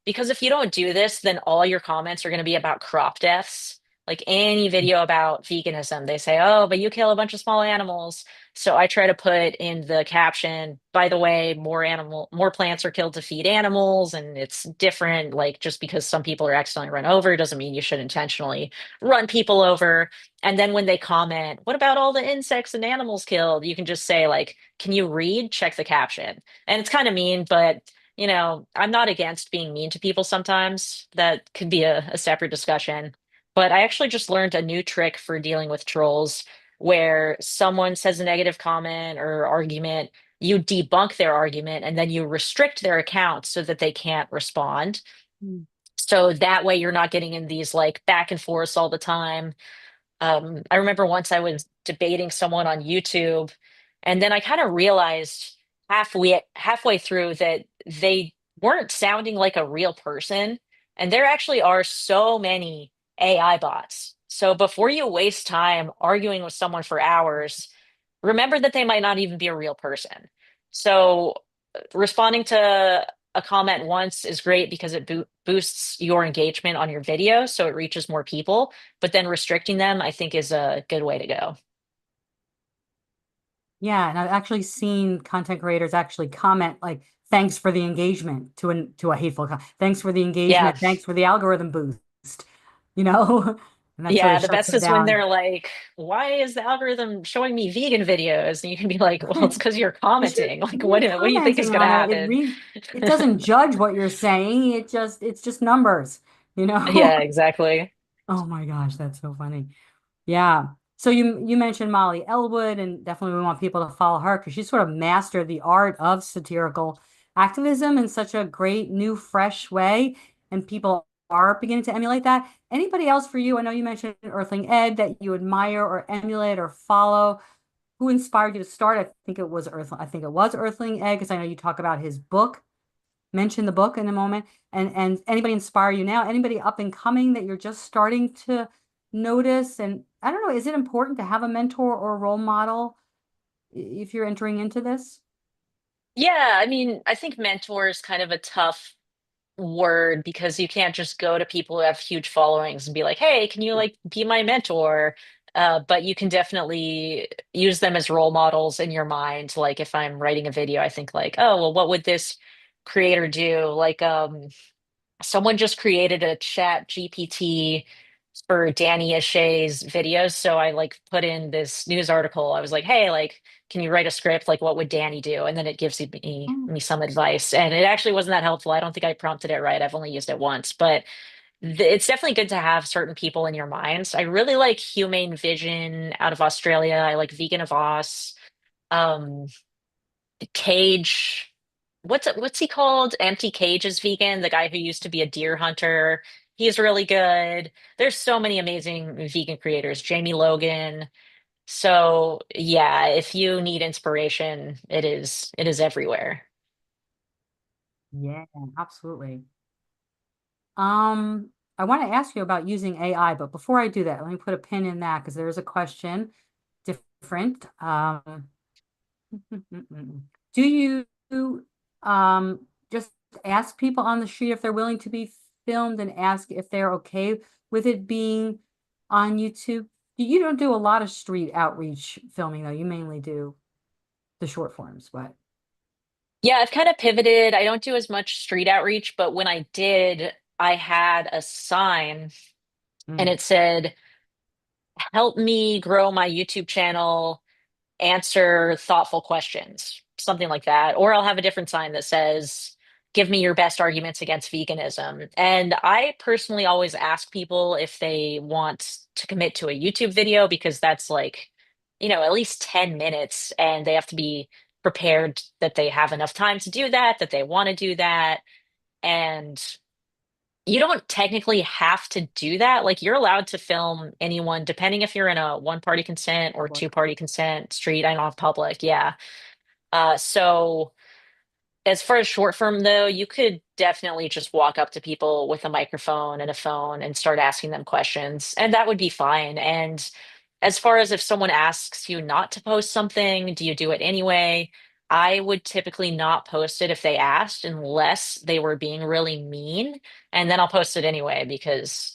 Speaker 2: because if you don't do this, then all your comments are going to be about crop deaths. Like any video about veganism, they say, oh, but you kill a bunch of small animals. So I try to put in the caption, by the way, more plants are killed to feed animals, and it's different. Like just because some people are accidentally run over doesn't mean you should intentionally run people over. And then when they comment, what about all the insects and animals killed? You can just say, like, can you read? Check the caption. And it's kind of mean, but I'm not against being mean to people sometimes. That could be a separate discussion. But I actually just learned a new trick for dealing with trolls where someone says a negative comment or argument, you debunk their argument and then you restrict their account so that they can't respond.
Speaker 1: Mm.
Speaker 2: So that way you're not getting in these like back and forths all the time. I remember once I was debating someone on YouTube, and then I kind of realized halfway through that they weren't sounding like a real person, and there actually are so many AI bots. So before you waste time arguing with someone for hours, remember that they might not even be a real person. So responding to a comment once is great because it boosts your engagement on your video, so it reaches more people. But then restricting them, I think, is a good way to go.
Speaker 1: Yeah, and I've actually seen content creators actually comment like, "Thanks for the engagement" to a hateful thanks for the
Speaker 2: Yeah.
Speaker 1: engagement, thanks for the algorithm boost, you know, and that sort
Speaker 2: Yeah,
Speaker 1: of
Speaker 2: the
Speaker 1: shuts
Speaker 2: best
Speaker 1: them
Speaker 2: is when
Speaker 1: down.
Speaker 2: they're like, why is the algorithm showing me vegan videos? And you can be like, well, it's because you're
Speaker 1: Because
Speaker 2: commenting. Like,
Speaker 1: you're
Speaker 2: what do you think is
Speaker 1: commenting
Speaker 2: going to
Speaker 1: on it.
Speaker 2: happen?
Speaker 1: It doesn't judge what you're saying. It's just numbers, you know?
Speaker 2: Yeah, exactly.
Speaker 1: Oh my gosh, that's so funny. Yeah. So you mentioned Molly Elwood, and definitely we want people to follow her because she sort of mastered the art of satirical activism in such a great, new, fresh way, and people are beginning to emulate that. Anybody else for you? I know you mentioned Earthling Ed that you admire or emulate or follow. Who inspired you to start? I think it was Earthling Ed because I know you talk about his book. Mention the book in a moment. And anybody inspire you now? Anybody up and coming that you're just starting to notice? And I don't know, is it important to have a mentor or a role model if you're entering into this?
Speaker 2: Yeah, I mean, I think mentor is kind of a tough word because you can't just go to people who have huge followings and be like, hey, can you like be my mentor? But you can definitely use them as role models in your mind. Like if I'm writing a video, I think like, oh, well, what would this creator do? Like, someone just created a chat GPT for Danny Ashay's videos. So I like put in this news article. I was like, hey, like, can you write a script? Like, what would Danny do? And then it gives
Speaker 1: Oh,
Speaker 2: me some advice. And it actually wasn't that helpful. I don't think I prompted it right. I've only used it once, but it's definitely good to have certain people in your minds. I really like Humane Vision out of Australia. I like Vegan of Oz. Um, Cage, what's he called? Empty Cage is vegan, the guy who used to be a deer hunter. He's really good. There's so many amazing vegan creators. Jamie Logan. So yeah, if you need inspiration, it is everywhere.
Speaker 1: yeah, absolutely. Um, I want to ask you about using AI, but before I do that, let me put a pin in that because there is a question different. Do you just ask people on the street if they're willing to be filmed and ask if they're okay with it being on YouTube? You don't do a lot of street outreach filming though. You mainly do the short forms, but
Speaker 2: Yeah, I've kind of pivoted. I don't do as much street outreach, but when I did, I had a sign and
Speaker 1: mm.
Speaker 2: it said, help me grow my YouTube channel, answer thoughtful questions, something like that. Or I'll have a different sign that says, give me your best arguments against veganism. And I personally always ask people if they want to commit to a YouTube video because that's like at least 10 minutes, and they have to be prepared that they have enough time to do that, that they want to do that. And you don't technically have to do that. Like, you're allowed to film anyone, depending if you're in a one-party consent or
Speaker 1: Public.
Speaker 2: two-party consent street. I know public, yeah. So as far as short form, though, you could definitely just walk up to people with a microphone and a phone and start asking them questions, and that would be fine. And as far as if someone asks you not to post something, do you do it anyway? I would typically not post it if they asked, unless they were being really mean, and then I'll post it anyway because,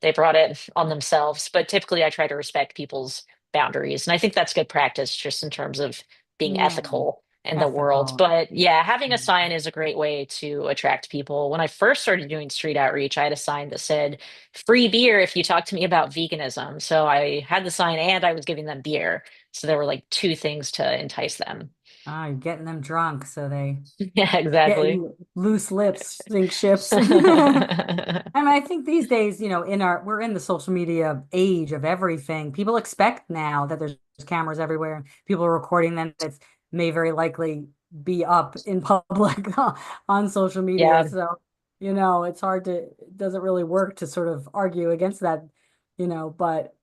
Speaker 2: they brought it on themselves. But typically, I try to respect people's boundaries. And I think that's good practice just in terms of being
Speaker 1: Yeah,
Speaker 2: ethical in the world.
Speaker 1: ethical.
Speaker 2: But yeah, having a sign is a great way to attract people. When I first started doing street outreach, I had a sign that said, free beer if you talk to me about veganism. So I had the sign and I was giving them beer. So there were like two things to entice them.
Speaker 1: Ah, you're getting them drunk so they
Speaker 2: Yeah, exactly.
Speaker 1: getting loose lips sink ships. I mean, I think these days, we're in the social media age of everything. People expect now that there's cameras everywhere and people are recording them that may very likely be up in public on social media.
Speaker 2: Yeah.
Speaker 1: So, it doesn't really work to sort of argue against that, but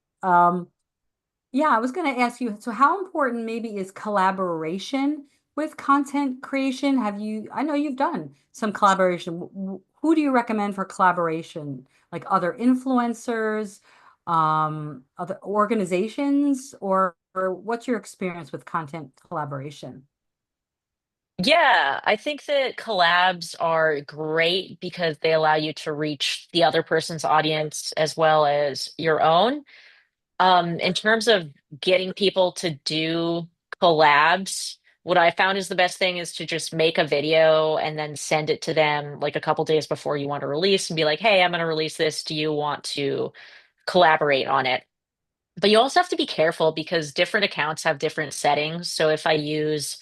Speaker 1: yeah, I was going to ask you, so how important maybe is collaboration with content creation? I know you've done some collaboration. Who do you recommend for collaboration? Like other influencers, other organizations, or what's your experience with content collaboration?
Speaker 2: Yeah, I think that collabs are great because they allow you to reach the other person's audience as well as your own. In terms of getting people to do collabs, what I found is the best thing is to just make a video and then send it to them like a couple days before you want to release and be like, hey, I'm going to release this. Do you want to collaborate on it? But you also have to be careful because different accounts have different settings. So if I use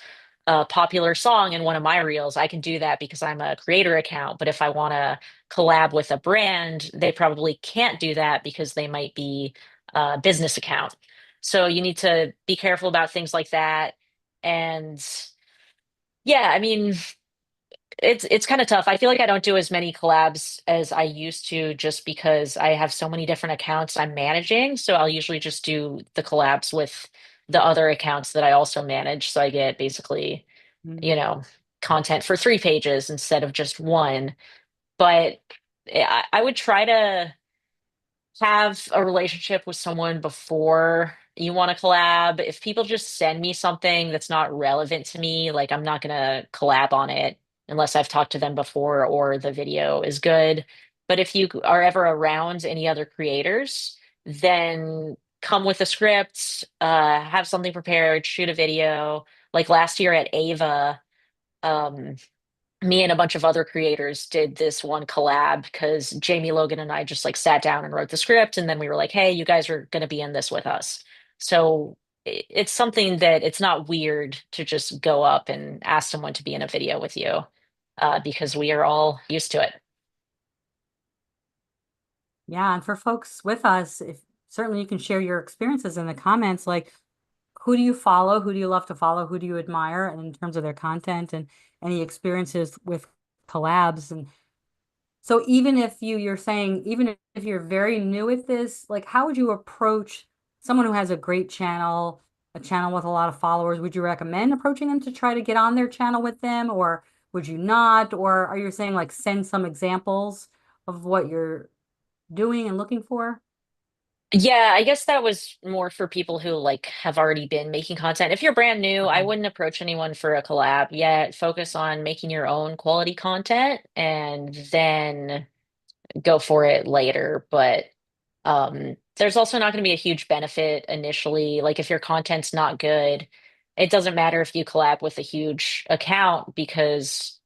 Speaker 2: a popular song in one of my reels, I can do that because I'm a creator account. But if I want to collab with a brand, they probably can't do that because they might be a business account. So you need to be careful about things like that. And yeah, I mean, it's kind of tough. I feel like I don't do as many collabs as I used to just because I have so many different accounts I'm managing. So I'll usually just do the collabs with the other accounts that I also manage. So I get basically,
Speaker 1: Mm.
Speaker 2: you know, content for 3 pages instead of just one. But I would try to have a relationship with someone before you want to collab. If people just send me something that's not relevant to me, like I'm not gonna collab on it unless I've talked to them before or the video is good. But if you are ever around any other creators, then come with a script, have something prepared, shoot a video. Like last year at Ava, um, me and a bunch of other creators did this one collab because Jamie Logan and I just like sat down and wrote the script, and then we were like, hey, you guys are going to be in this with us. So it's something that it's not weird to just go up and ask someone to be in a video with you, because we are all used to it.
Speaker 1: Yeah, and for folks with us, if certainly you can share your experiences in the comments, like who do you follow? Who do you love to follow? Who do you admire in terms of their content and any experiences with collabs? And so even if you're saying, even if you're very new at this, like how would you approach someone who has a great channel, a channel with a lot of followers? Would you recommend approaching them to try to get on their channel with them, or would you not? Or are you saying like send some examples of what you're doing and looking for?
Speaker 2: Yeah, I guess that was more for people who like have already been making content. If you're brand new, I
Speaker 1: Okay.
Speaker 2: wouldn't approach anyone for a collab yet. Focus on making your own quality content and then go for it later. But there's also not going to be a huge benefit initially. Like if your content's not good, it doesn't matter if you collab with a huge account because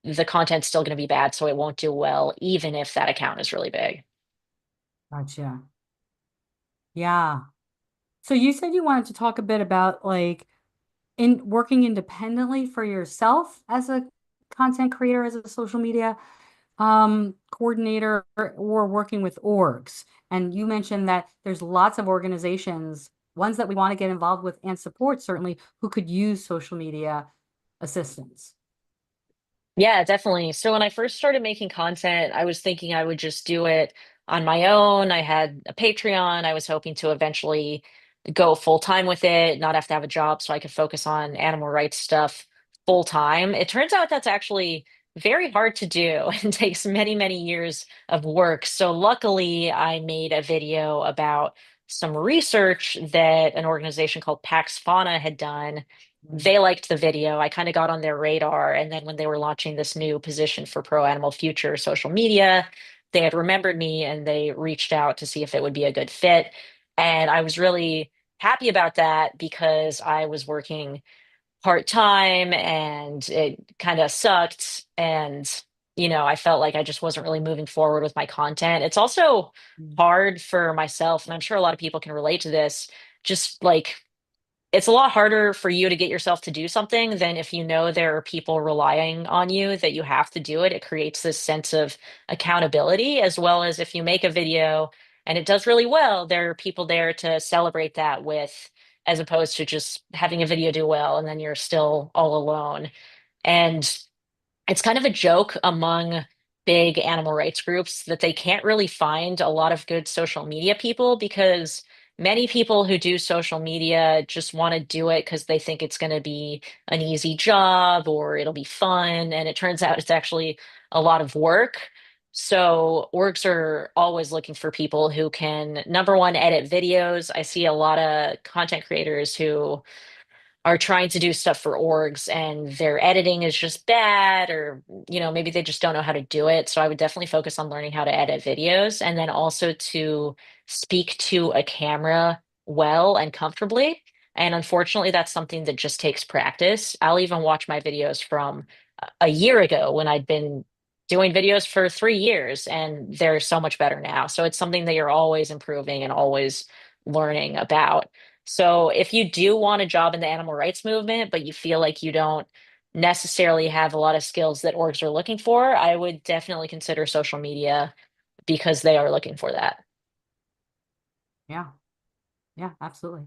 Speaker 2: the content's still going to be bad, so it won't do well, even if that account is really big.
Speaker 1: Gotcha. Yeah. So you said you wanted to talk a bit about like in working independently for yourself as a content creator, as a social media coordinator, or working with orgs. And you mentioned that there's lots of organizations ones that we want to get involved with and support, certainly, who could use social media assistance.
Speaker 2: Yeah, definitely. So when I first started making content, I was thinking I would just do it on my own. I had a Patreon. I was hoping to eventually go full time with it, not have to have a job so I could focus on animal rights stuff full time. It turns out that's actually very hard to do and takes many, many years of work. So luckily, I made a video about some research that an organization called Pax Fauna had done.
Speaker 1: Mm.
Speaker 2: They liked the video. I kind of got on their radar. And then when they were launching this new position for Pro Animal Future social media, they had remembered me and they reached out to see if it would be a good fit. And I was really happy about that because I was working part-time and it kind of sucked. And, I felt like I just wasn't really moving forward with my content. It's also
Speaker 1: Mm.
Speaker 2: hard for myself, and I'm sure a lot of people can relate to this, just like it's a lot harder for you to get yourself to do something than if you know there are people relying on you that you have to do it. It creates this sense of accountability, as well as if you make a video and it does really well, there are people there to celebrate that with, as opposed to just having a video do well and then you're still all alone. And it's kind of a joke among big animal rights groups that they can't really find a lot of good social media people because many people who do social media just want to do it because they think it's going to be an easy job or it'll be fun. And it turns out it's actually a lot of work. So orgs are always looking for people who can, number one, edit videos. I see a lot of content creators who are trying to do stuff for orgs and their editing is just bad, or maybe they just don't know how to do it. So I would definitely focus on learning how to edit videos and then also to speak to a camera well and comfortably. And unfortunately that's something that just takes practice. I'll even watch my videos from a year ago when I'd been doing videos for 3 years and they're so much better now. So it's something that you're always improving and always learning about. So if you do want a job in the animal rights movement, but you feel like you don't necessarily have a lot of skills that orgs are looking for, I would definitely consider social media because they are looking for that.
Speaker 1: Yeah, yeah, absolutely.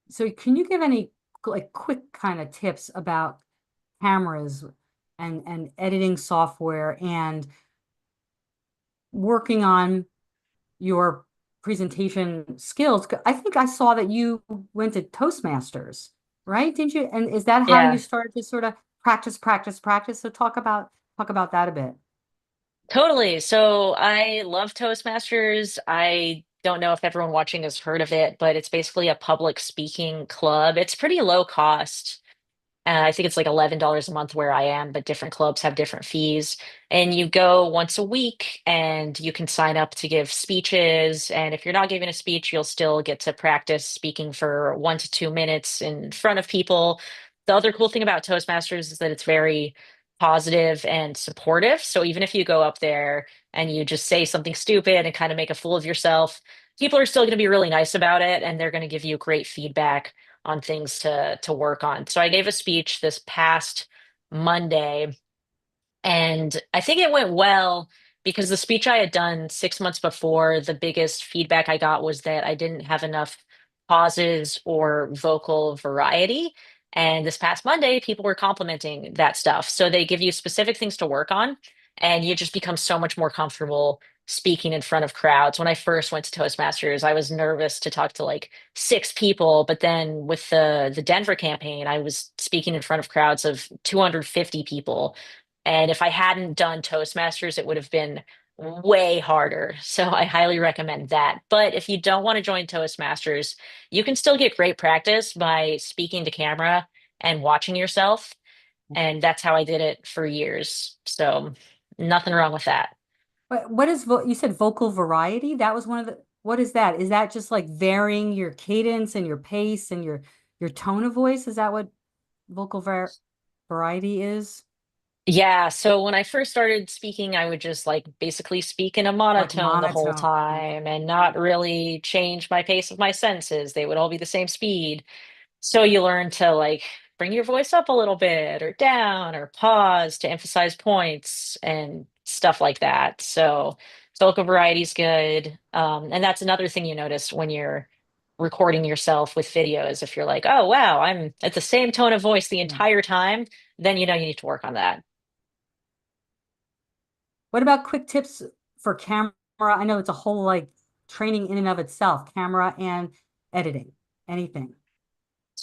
Speaker 1: So can you give any like quick kind of tips about cameras and editing software and working on your presentation skills? I think I saw that you went to Toastmasters, right? Didn't you? And is that how you
Speaker 2: Yeah,
Speaker 1: started to sort of practice, practice, practice? So talk about that a bit.
Speaker 2: totally. So I love Toastmasters. I don't know if everyone watching has heard of it, but it's basically a public speaking club. It's pretty low cost. I think it's like $11 a month where I am, but different clubs have different fees. And you go once a week and you can sign up to give speeches. And if you're not giving a speech, you'll still get to practice speaking for 1 to 2 minutes in front of people. The other cool thing about Toastmasters is that it's very positive and supportive. So even if you go up there and you just say something stupid and kind of make a fool of yourself, people are still going to be really nice about it and they're going to give you great feedback on things to work on. So I gave a speech this past Monday, and I think it went well because the speech I had done 6 months before, the biggest feedback I got was that I didn't have enough pauses or vocal variety. And this past Monday, people were complimenting that stuff. So they give you specific things to work on, and you just become so much more comfortable speaking in front of crowds. When I first went to Toastmasters, I was nervous to talk to like 6 people, but then with the Denver campaign, I was speaking in front of crowds of 250 people. And if I hadn't done Toastmasters, it would have been way harder. So I highly recommend that. But if you don't want to join Toastmasters, you can still get great practice by speaking to camera and watching yourself. And that's how I did it for years. So nothing wrong with that.
Speaker 1: What is you said vocal variety? That was one of the, what is that? Is that just like varying your cadence and your pace and your tone of voice? Is that what vocal variety is?
Speaker 2: Yeah, so when I first started speaking, I would just like basically speak in a
Speaker 1: Like
Speaker 2: monotone the whole
Speaker 1: monotone.
Speaker 2: time and not really change my pace of my sentences. They would all be the same speed. So you learn to like bring your voice up a little bit or down or pause to emphasize points and stuff like that. So vocal variety is good. And that's another thing you notice when you're recording yourself with videos. If you're like, oh, wow, I'm at the same tone of voice the
Speaker 1: Yeah.
Speaker 2: entire time, then you know you need to work on that.
Speaker 1: What about quick tips for camera? I know it's a whole like training in and of itself, camera and editing, anything.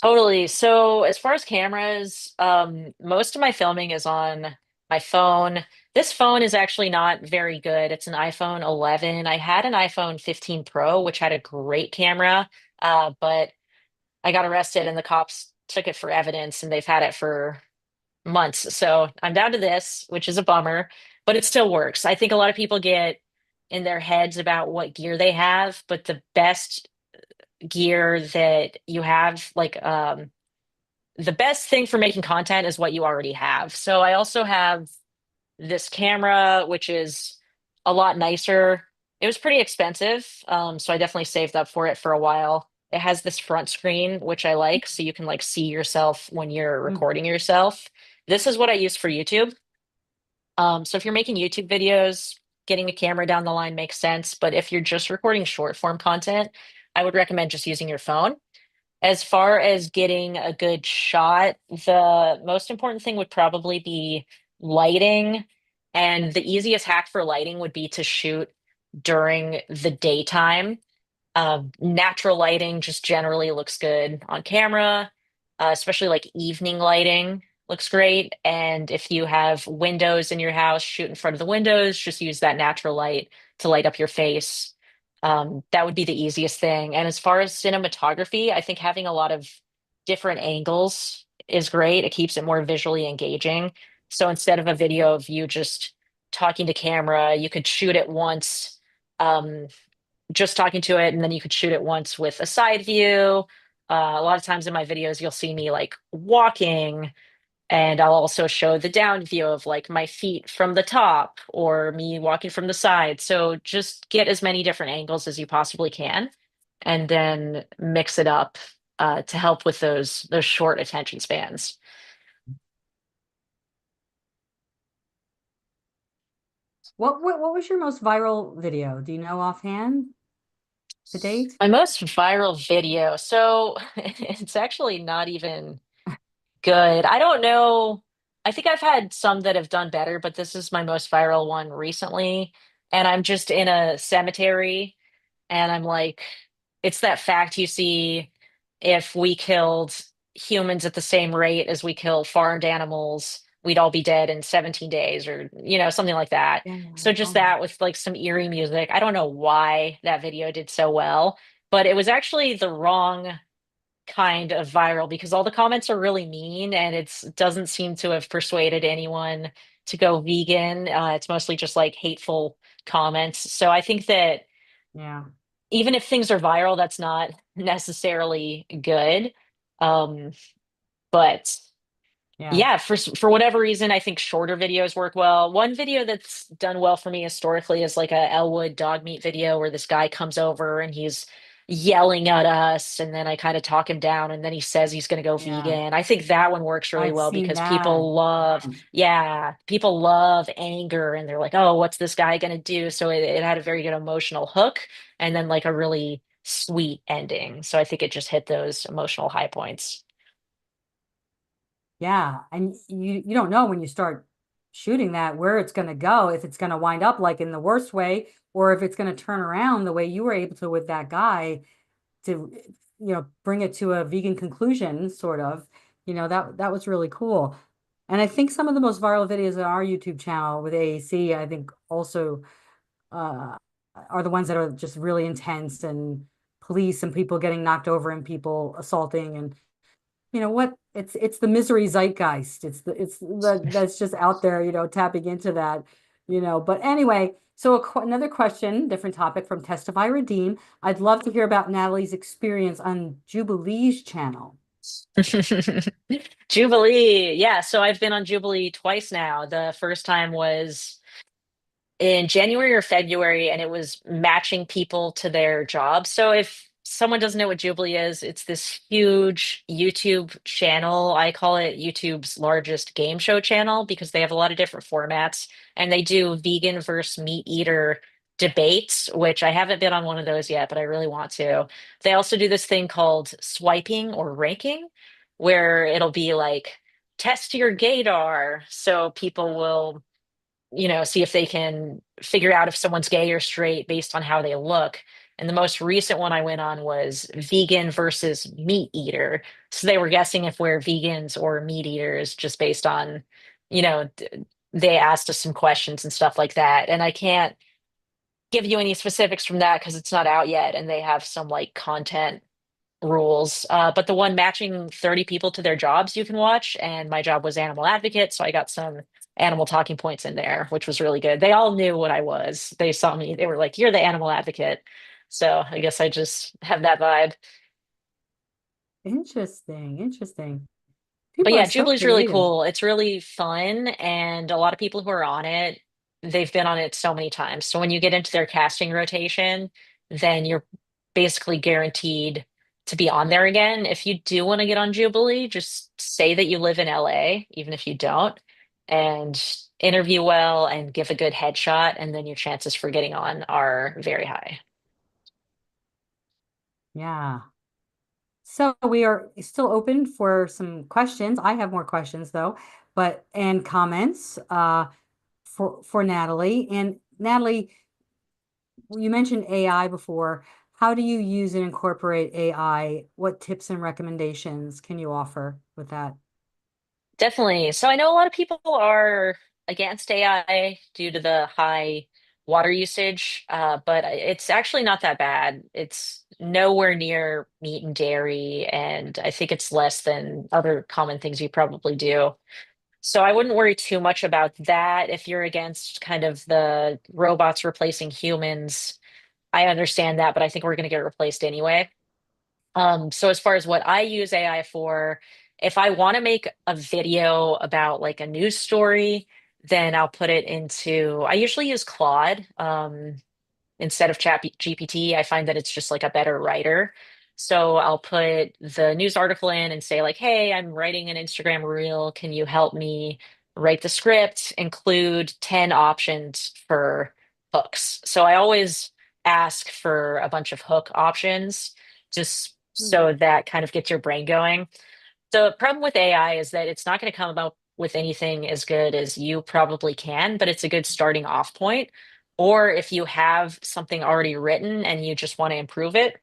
Speaker 2: Totally. So as far as cameras, most of my filming is on my phone. This phone is actually not very good. It's an iPhone 11. I had an iPhone 15 Pro, which had a great camera, but I got arrested and the cops took it for evidence and they've had it for months. So I'm down to this, which is a bummer, but it still works. I think a lot of people get in their heads about what gear they have, but the best gear that you have, like the best thing for making content is what you already have. So I also have this camera, which is a lot nicer. It was pretty expensive, so I definitely saved up for it for a while. It has this front screen, which I like, so you can like see yourself when you're
Speaker 1: Mm.
Speaker 2: recording yourself. This is what I use for YouTube. So if you're making YouTube videos, getting a camera down the line makes sense. But if you're just recording short form content, I would recommend just using your phone. As far as getting a good shot, the most important thing would probably be lighting. And the easiest hack for lighting would be to shoot during the daytime. Natural lighting just generally looks good on camera, especially like evening lighting looks great. And if you have windows in your house, shoot in front of the windows, just use that natural light to light up your face. That would be the easiest thing. And as far as cinematography, I think having a lot of different angles is great. It keeps it more visually engaging. So instead of a video of you just talking to camera, you could shoot it once. Just talking to it, and then you could shoot it once with a side view. A lot of times in my videos, you'll see me like walking, and I'll also show the down view of like my feet from the top or me walking from the side. So just get as many different angles as you possibly can, and then mix it up to help with those short attention spans.
Speaker 1: What was your most viral video? Do you know offhand to date?
Speaker 2: My most viral video. So it's actually not even good. I don't know. I think I've had some that have done better, but this is my most viral one recently. And I'm just in a cemetery and I'm like, it's that fact you see if we killed humans at the same rate as we kill farmed animals, we'd all be dead in 17 days or, something like that.
Speaker 1: Yeah.
Speaker 2: So
Speaker 1: Oh
Speaker 2: just
Speaker 1: my.
Speaker 2: that with like some eerie music. I don't know why that video did so well, but it was actually the wrong kind of viral because all the comments are really mean and it doesn't seem to have persuaded anyone to go vegan. It's mostly just like hateful comments. So I think that
Speaker 1: Yeah.
Speaker 2: even if things are viral, that's not necessarily good. Um, but
Speaker 1: Yeah.
Speaker 2: yeah, for whatever reason, I think shorter videos work well. One video that's done well for me historically is like a Elwood dog meat video where this guy comes over and he's yelling at us, and then I kind of talk him down, and then he says he's going to go
Speaker 1: Yeah.
Speaker 2: vegan. I think that one works really
Speaker 1: I've
Speaker 2: well
Speaker 1: seen
Speaker 2: because
Speaker 1: that.
Speaker 2: people love anger, and they're like, oh, what's this guy going to do? So it had a very good emotional hook, and then like a really sweet ending. So I think it just hit those emotional high points.
Speaker 1: Yeah. And you don't know when you start shooting that where it's going to go, if it's going to wind up like in the worst way, or if it's going to turn around the way you were able to with that guy to, bring it to a vegan conclusion, sort of. That was really cool. And I think some of the most viral videos on our YouTube channel with AAC, I think also uh, are the ones that are just really intense and police and people getting knocked over and people assaulting and what it's the misery zeitgeist. That's just out there, tapping into that, But anyway, so another question, different topic from Testify Redeem. I'd love to hear about Natalie's experience on Jubilee's channel.
Speaker 2: Jubilee. Yeah, so I've been on Jubilee twice now. The first time was in January or February, and it was matching people to their jobs. So if someone doesn't know what Jubilee is, it's this huge YouTube channel. I call it YouTube's largest game show channel because they have a lot of different formats and they do vegan versus meat eater debates, which I haven't been on one of those yet, but I really want to. They also do this thing called swiping or ranking, where it'll be like test your gaydar. So people will, see if they can figure out if someone's gay or straight based on how they look. And the most recent one I went on was vegan versus meat eater. So they were guessing if we're vegans or meat eaters just based on, you know, d- they asked us some questions and stuff like that. And I can't give you any specifics from that because it's not out yet and they have some like content rules. But the one matching 30 people to their jobs you can watch, and my job was animal advocate, so I got some animal talking points in there, which was really good. They all knew what I was. They saw me, they were like, "You're the animal advocate." So I guess I just have that vibe.
Speaker 1: Interesting, interesting.
Speaker 2: But
Speaker 1: People are
Speaker 2: yeah,
Speaker 1: so
Speaker 2: Jubilee's really
Speaker 1: creative.
Speaker 2: cool. It's really fun, and a lot of people who are on it, they've been on it so many times. So when you get into their casting rotation, then you're basically guaranteed to be on there again. If you do want to get on Jubilee, just say that you live in LA, even if you don't, and interview well and give a good headshot, and then your chances for getting on are very high.
Speaker 1: Yeah. So we are still open for some questions. I have more questions though, but and comments for Natalie. And Natalie, you mentioned AI before. How do you use and incorporate AI? What tips and recommendations can you offer with that?
Speaker 2: Definitely. So I know a lot of people are against AI due to the high water usage, but it's actually not that bad. It's nowhere near meat and dairy, and I think it's less than other common things you probably do. So I wouldn't worry too much about that. If you're against kind of the robots replacing humans, I understand that, but I think we're going to get replaced anyway. So as far as what I use AI for, if I want to make a video about like a news story, then I'll put it into, I usually use Claude. Instead of Chat GPT, I find that it's just like a better writer. So I'll put the news article in and say like, "Hey, I'm writing an Instagram reel. Can you help me write the script? Include 10 options for hooks." So I always ask for a bunch of hook options just
Speaker 1: Hmm.
Speaker 2: so that kind of gets your brain going. The problem with AI is that it's not going to come up with anything as good as you probably can, but it's a good starting off point. Or if you have something already written and you just want to improve it,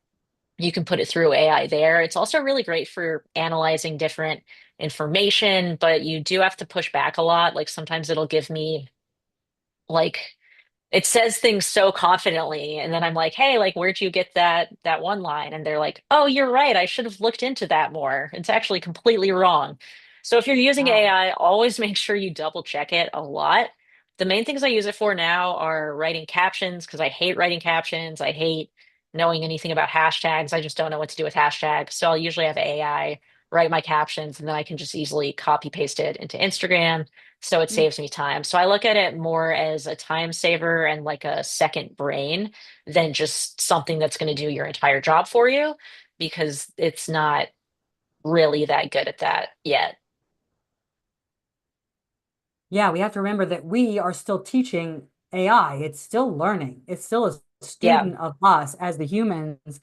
Speaker 2: you can put it through AI there. It's also really great for analyzing different information, but you do have to push back a lot. Like sometimes it'll give me like it says things so confidently, and then I'm like, hey, like where'd you get that one line? And they're like, oh, you're right, I should have looked into that more. It's actually completely wrong. So if you're using
Speaker 1: Wow.
Speaker 2: AI, always make sure you double check it a lot. The main things I use it for now are writing captions because I hate writing captions. I hate knowing anything about hashtags. I just don't know what to do with hashtags, so I'll usually have AI write my captions, and then I can just easily copy paste it into Instagram, so it
Speaker 1: Hmm.
Speaker 2: saves me time. So I look at it more as a time saver and like a second brain than just something that's going to do your entire job for you because it's not really that good at that yet.
Speaker 1: Yeah, we have to remember that we are still teaching AI. It's still learning. It's still a
Speaker 2: Yeah.
Speaker 1: student of us as the humans.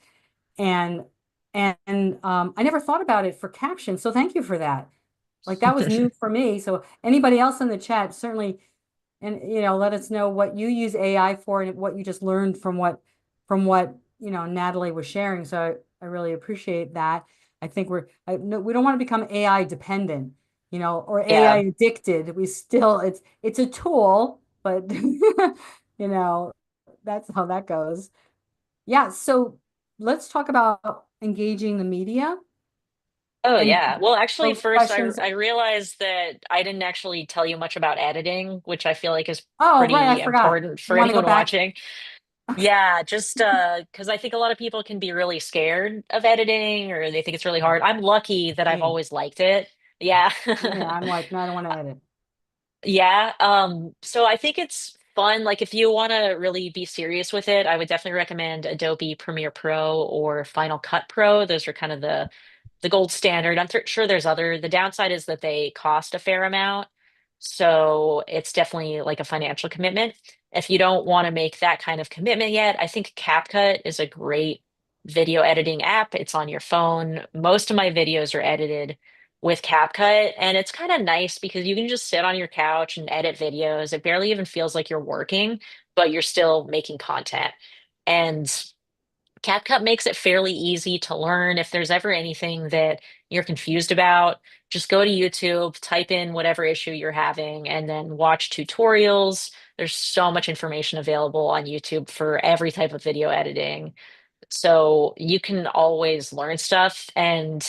Speaker 1: And I never thought about it for captions. So thank you for that. Like that was new for me. So anybody else in the chat, certainly, and let us know what you use AI for and what you just learned from what Natalie was sharing. So I really appreciate that. I think no, we don't want to become AI dependent, or AI
Speaker 2: Yeah.
Speaker 1: addicted. We still it's a tool, but that's how that goes. Yeah, so let's talk about engaging the media
Speaker 2: Oh,
Speaker 1: and
Speaker 2: yeah. Well, actually,
Speaker 1: those
Speaker 2: first,
Speaker 1: questions.
Speaker 2: I realized that I didn't actually tell you much about editing, which I feel like is
Speaker 1: Oh, right, I
Speaker 2: pretty
Speaker 1: forgot.
Speaker 2: important
Speaker 1: You
Speaker 2: for
Speaker 1: want to go
Speaker 2: anyone
Speaker 1: back?
Speaker 2: watching. Yeah, just because I think a lot of people can be really scared of editing or they think it's really hard. I'm lucky that I've
Speaker 1: Me.
Speaker 2: always liked it. Yeah.
Speaker 1: Yeah, I'm like, no, I don't want to edit.
Speaker 2: Yeah. So I think it's fun. Like if you want to really be serious with it, I would definitely recommend Adobe Premiere Pro or Final Cut Pro. Those are kind of the gold standard. I'm sure there's other. The downside is that they cost a fair amount. So it's definitely like a financial commitment. If you don't want to make that kind of commitment yet, I think CapCut is a great video editing app. It's on your phone. Most of my videos are edited with CapCut, and it's kind of nice because you can just sit on your couch and edit videos. It barely even feels like you're working, but you're still making content. And CapCut makes it fairly easy to learn. If there's ever anything that you're confused about, just go to YouTube, type in whatever issue you're having, and then watch tutorials. There's so much information available on YouTube for every type of video editing. So you can always learn stuff. And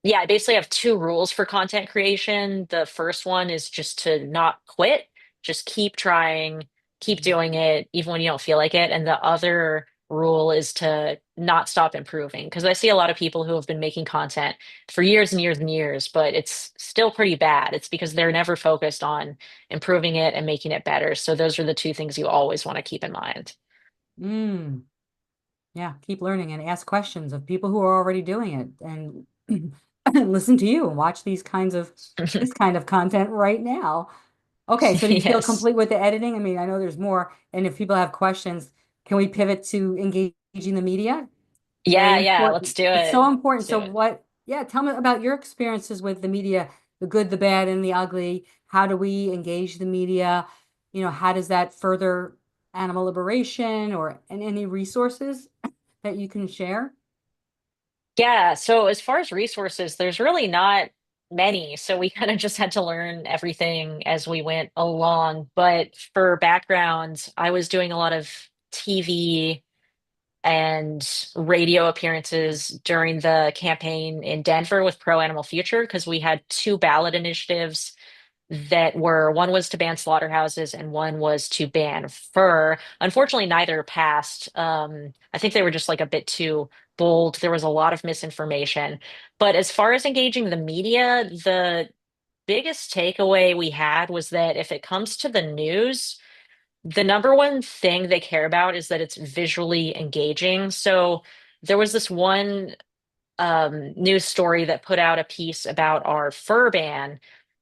Speaker 2: yeah, I basically have two rules for content creation. The first one is just to not quit, just keep trying, keep doing it, even when you don't feel like it. And the other rule is to not stop improving. Because I see a lot of people who have been making content for years and years and years, but it's still pretty bad. It's because they're never focused on improving it and making it better. So those are the two things you always want to keep in mind.
Speaker 1: Mm, yeah, keep learning and ask questions of people who are already doing it and listen to you and watch this kind of content right now. Okay, so do you feel
Speaker 2: Yes.
Speaker 1: complete with the editing? I mean, I know there's more, and if people have questions, can we pivot to engaging the media? Very
Speaker 2: Yeah, let's
Speaker 1: important.
Speaker 2: do
Speaker 1: It's
Speaker 2: it.
Speaker 1: so
Speaker 2: Let's
Speaker 1: important.
Speaker 2: do
Speaker 1: So
Speaker 2: it.
Speaker 1: yeah, tell me about your experiences with the media, the good, the bad, and the ugly. How do we engage the media? How does that further animal liberation and any resources that you can share?
Speaker 2: Yeah, so as far as resources, there's really not many. So we kind of just had to learn everything as we went along. But for background, I was doing a lot of TV and radio appearances during the campaign in Denver with Pro Animal Future because we had two ballot initiatives that were one was to ban slaughterhouses and one was to ban fur. Unfortunately, neither passed. I think they were just like a bit too bold. There was a lot of misinformation. But as far as engaging the media, the biggest takeaway we had was that if it comes to the news, the number one thing they care about is that it's visually engaging. So there was this one news story that put out a piece about our fur ban,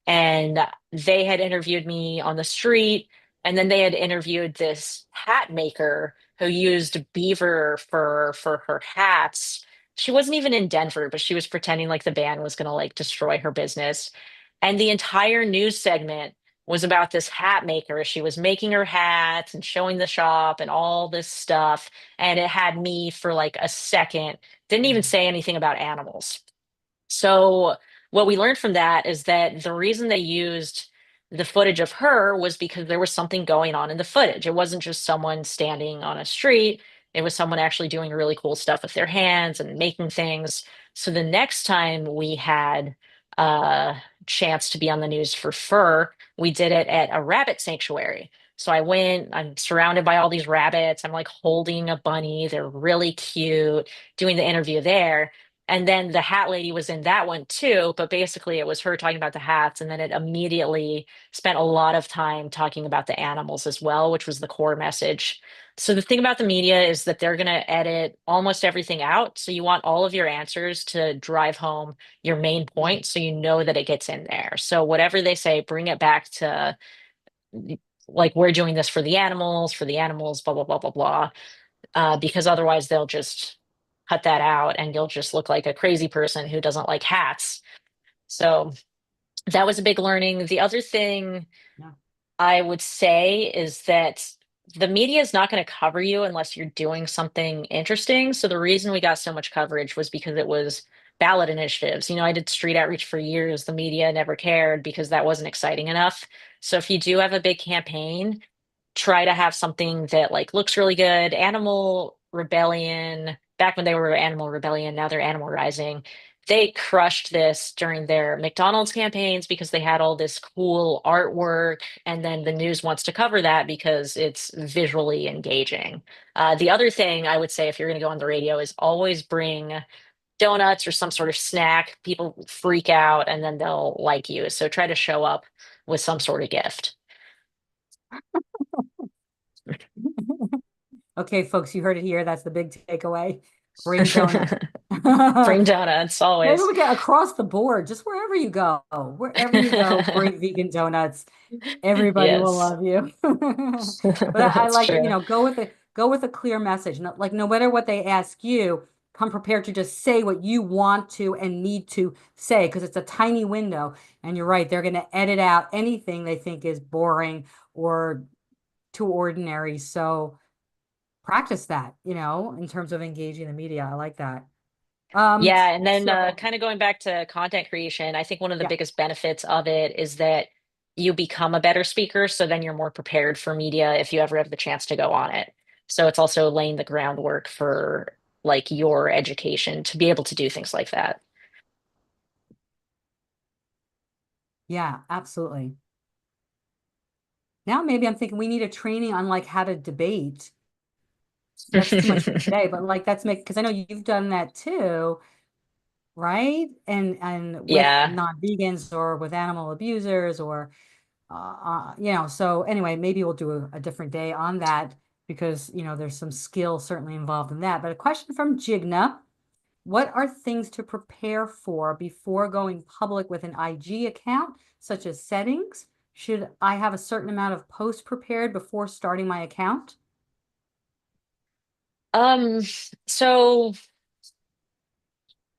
Speaker 2: and they had interviewed me on the street, and then they had interviewed this hat maker who used beaver fur for her hats. She wasn't even in Denver, but she was pretending like the ban was going to like destroy her business. And the entire news segment was about this hat maker. She was making her hats and showing the shop and all this stuff. And it had me for like a second, didn't even say anything about animals. So what we learned from that is that the reason they used the footage of her was because there was something going on in the footage. It wasn't just someone standing on a street. It was someone actually doing really cool stuff with their hands and making things. So the next time we had a chance to be on the news for fur, we did it at a rabbit sanctuary. So I went, I'm surrounded by all these rabbits. I'm like holding a bunny. They're really cute, doing the interview there. And then the hat lady was in that one too, but basically it was her talking about the hats, and then it immediately spent a lot of time talking about the animals as well, which was the core message. So the thing about the media is that they're going to edit almost everything out. So you want all of your answers to drive home your main point so you know that it gets in there. So whatever they say, bring it back to like we're doing this for the animals, blah, blah, blah, blah, blah, because otherwise they'll just cut that out and you'll just look like a crazy person who doesn't like hats. So that was a big learning. The other thing
Speaker 1: Yeah.
Speaker 2: I would say is that the media is not going to cover you unless you're doing something interesting. So the reason we got so much coverage was because it was ballot initiatives. I did street outreach for years. The media never cared because that wasn't exciting enough. So if you do have a big campaign, try to have something that like looks really good. Animal Rebellion, back when they were Animal Rebellion, now they're Animal Rising. They crushed this during their McDonald's campaigns because they had all this cool artwork, and then the news wants to cover that because it's visually engaging. The other thing I would say if you're going to go on the radio is always bring donuts or some sort of snack. People freak out and then they'll like you. So try to show up with some sort of gift.
Speaker 1: Okay, folks, you heard it here. That's the big takeaway. Bring donuts.
Speaker 2: Bring donuts
Speaker 1: Maybe
Speaker 2: always.
Speaker 1: we get across the board, just wherever you go, bring vegan donuts. Everybody will
Speaker 2: Yes,
Speaker 1: love you. But I
Speaker 2: that's
Speaker 1: like,
Speaker 2: true.
Speaker 1: go with a clear message. Like no matter what they ask you, come prepared to just say what you want to and need to say because it's a tiny window. And you're right, they're going to edit out anything they think is boring or too ordinary. So practice that, in terms of engaging the media. I like that.
Speaker 2: Yeah, and then
Speaker 1: So
Speaker 2: kind of going back to content creation, I think one of the
Speaker 1: yeah,
Speaker 2: biggest benefits of it is that you become a better speaker, so then you're more prepared for media if you ever have the chance to go on it. So it's also laying the groundwork for like your education to be able to do things like that.
Speaker 1: yeah, absolutely. Now maybe I'm thinking we need a training on like how to debate. That's too much for today, but like that's make because I know you've done that too, right? And with
Speaker 2: Yeah.
Speaker 1: non-vegans or with animal abusers or so anyway, maybe we'll do a different day on that because there's some skill certainly involved in that. But a question from Jigna. What are things to prepare for before going public with an IG account, such as settings? Should I have a certain amount of posts prepared before starting my account?
Speaker 2: Um, so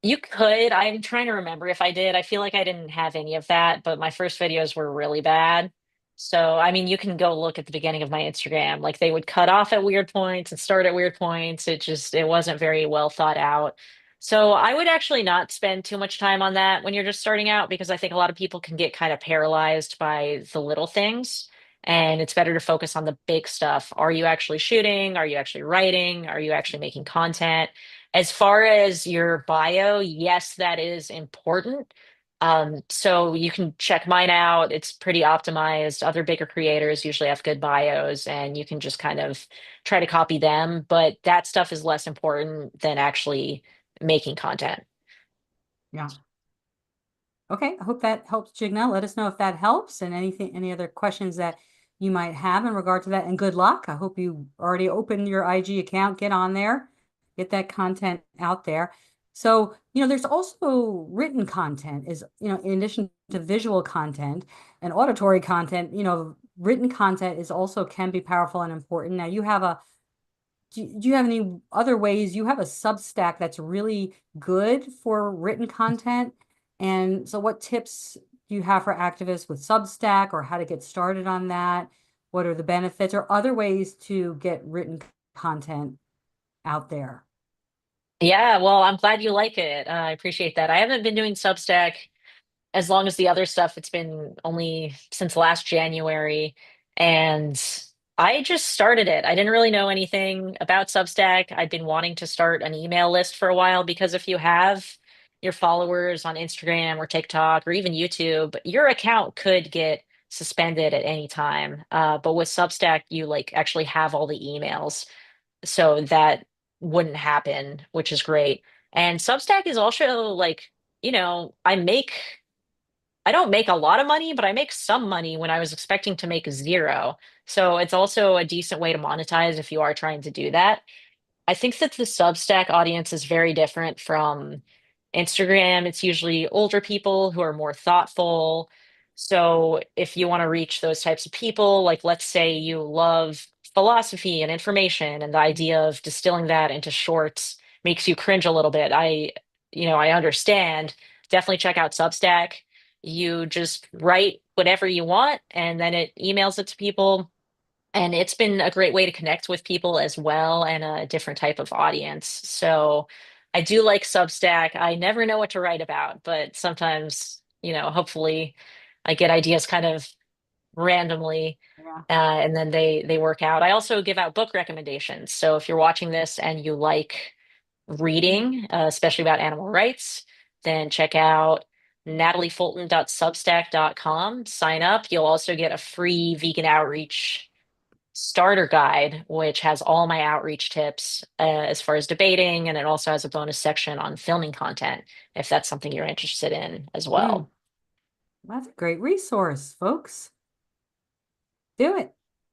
Speaker 2: you could. I'm trying to remember if I did. I feel like I didn't have any of that, but my first videos were really bad. So, I mean, you can go look at the beginning of my Instagram. Like they would cut off at weird points and start at weird points. It wasn't very well thought out. So, I would actually not spend too much time on that when you're just starting out because I think a lot of people can get kind of paralyzed by the little things. And it's better to focus on the big stuff. Are you actually shooting? Are you actually writing? Are you actually making content? As far as your bio, yes, that is important. So you can check mine out. It's pretty optimized. Other bigger creators usually have good bios, and you can just kind of try to copy them. But that stuff is less important than actually making content.
Speaker 1: Yeah. Okay, I hope that helps, Jigna. Let us know if that helps and any other questions that you might have in regard to that. And good luck. I hope you already opened your IG account. Get on there, get that content out there. So, there's also written content in addition to visual content and auditory content, written content is also can be powerful and important. Now do you have any other ways? You have a Substack that's really good for written content. And so what tips do you have for activists with Substack or how to get started on that? What are the benefits or other ways to get written content out there?
Speaker 2: Yeah, well, I'm glad you like it. I appreciate that. I haven't been doing Substack as long as the other stuff, it's been only since last January. And I just started it. I didn't really know anything about Substack. I'd been wanting to start an email list for a while because if you have your followers on Instagram or TikTok or even YouTube, your account could get suspended at any time. But with Substack, you like actually have all the emails. So that wouldn't happen, which is great. And Substack is also like, I don't make a lot of money, but I make some money when I was expecting to make zero. So it's also a decent way to monetize if you are trying to do that. I think that the Substack audience is very different from Instagram. It's usually older people who are more thoughtful. So if you want to reach those types of people, like let's say you love philosophy and information, and the idea of distilling that into shorts makes you cringe a little bit. I understand. Definitely check out Substack. You just write whatever you want, and then it emails it to people, and it's been a great way to connect with people as well and a different type of audience. So I do like Substack. I never know what to write about, but sometimes, hopefully I get ideas kind of randomly,
Speaker 1: Yeah.
Speaker 2: and then they work out. I also give out book recommendations. So if you're watching this and you like reading, especially about animal rights, then check out nataliefulton.substack.com. Sign up. You'll also get a free vegan outreach starter guide, which has all my outreach tips as far as debating, and it also has a bonus section on filming content if that's something you're interested in as
Speaker 1: Mm,
Speaker 2: well.
Speaker 1: that's a great resource, folks. Do it.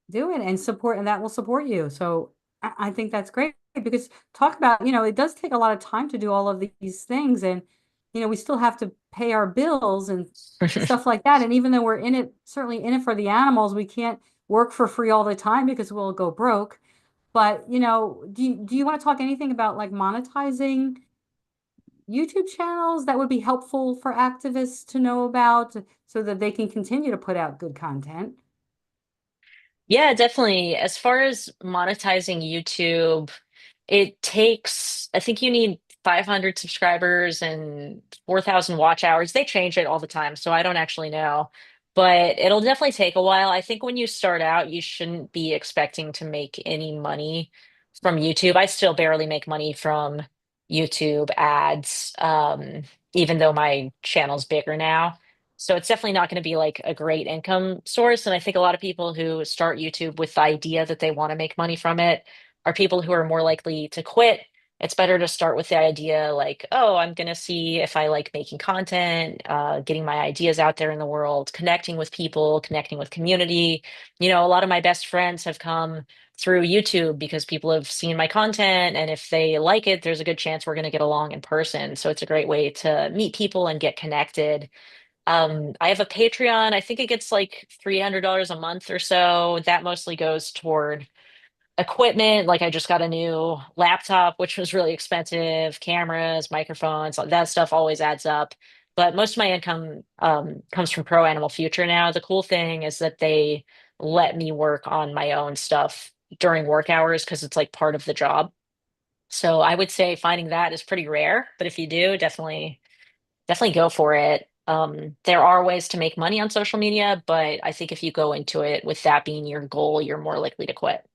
Speaker 1: Do it and support, and that will support you. So I think that's great. because talk about, it does take a lot of time to do all of these things. And, we still have to pay our bills and stuff like that. And even though we're in it, certainly in it for the animals, we can't work for free all the time because we'll go broke. But, do you want to talk anything about like monetizing YouTube channels that would be helpful for activists to know about so that they can continue to put out good content?
Speaker 2: Yeah, definitely. As far as monetizing YouTube, it takes, I think you need 500 subscribers and 4,000 watch hours. They change it all the time, so I don't actually know. But it'll definitely take a while. I think when you start out, you shouldn't be expecting to make any money from YouTube. I still barely make money from YouTube ads, even though my channel's bigger now. So it's definitely not going to be like a great income source. And I think a lot of people who start YouTube with the idea that they want to make money from it are people who are more likely to quit. It's better to start with the idea like, oh, I'm going to see if I like making content, getting my ideas out there in the world, connecting with people, connecting with community. A lot of my best friends have come through YouTube because people have seen my content. And if they like it, there's a good chance we're going to get along in person. So it's a great way to meet people and get connected. I have a Patreon. I think it gets like $300 a month or so. That mostly goes toward equipment. Like I just got a new laptop, which was really expensive, cameras, microphones, that stuff always adds up. But most of my income comes from Pro Animal Future now. The cool thing is that they let me work on my own stuff during work hours because it's like part of the job. So I would say finding that is pretty rare, but if you do, definitely go for it. There are ways to make money on social media, but I think if you go into it with that being your goal, you're more likely to quit.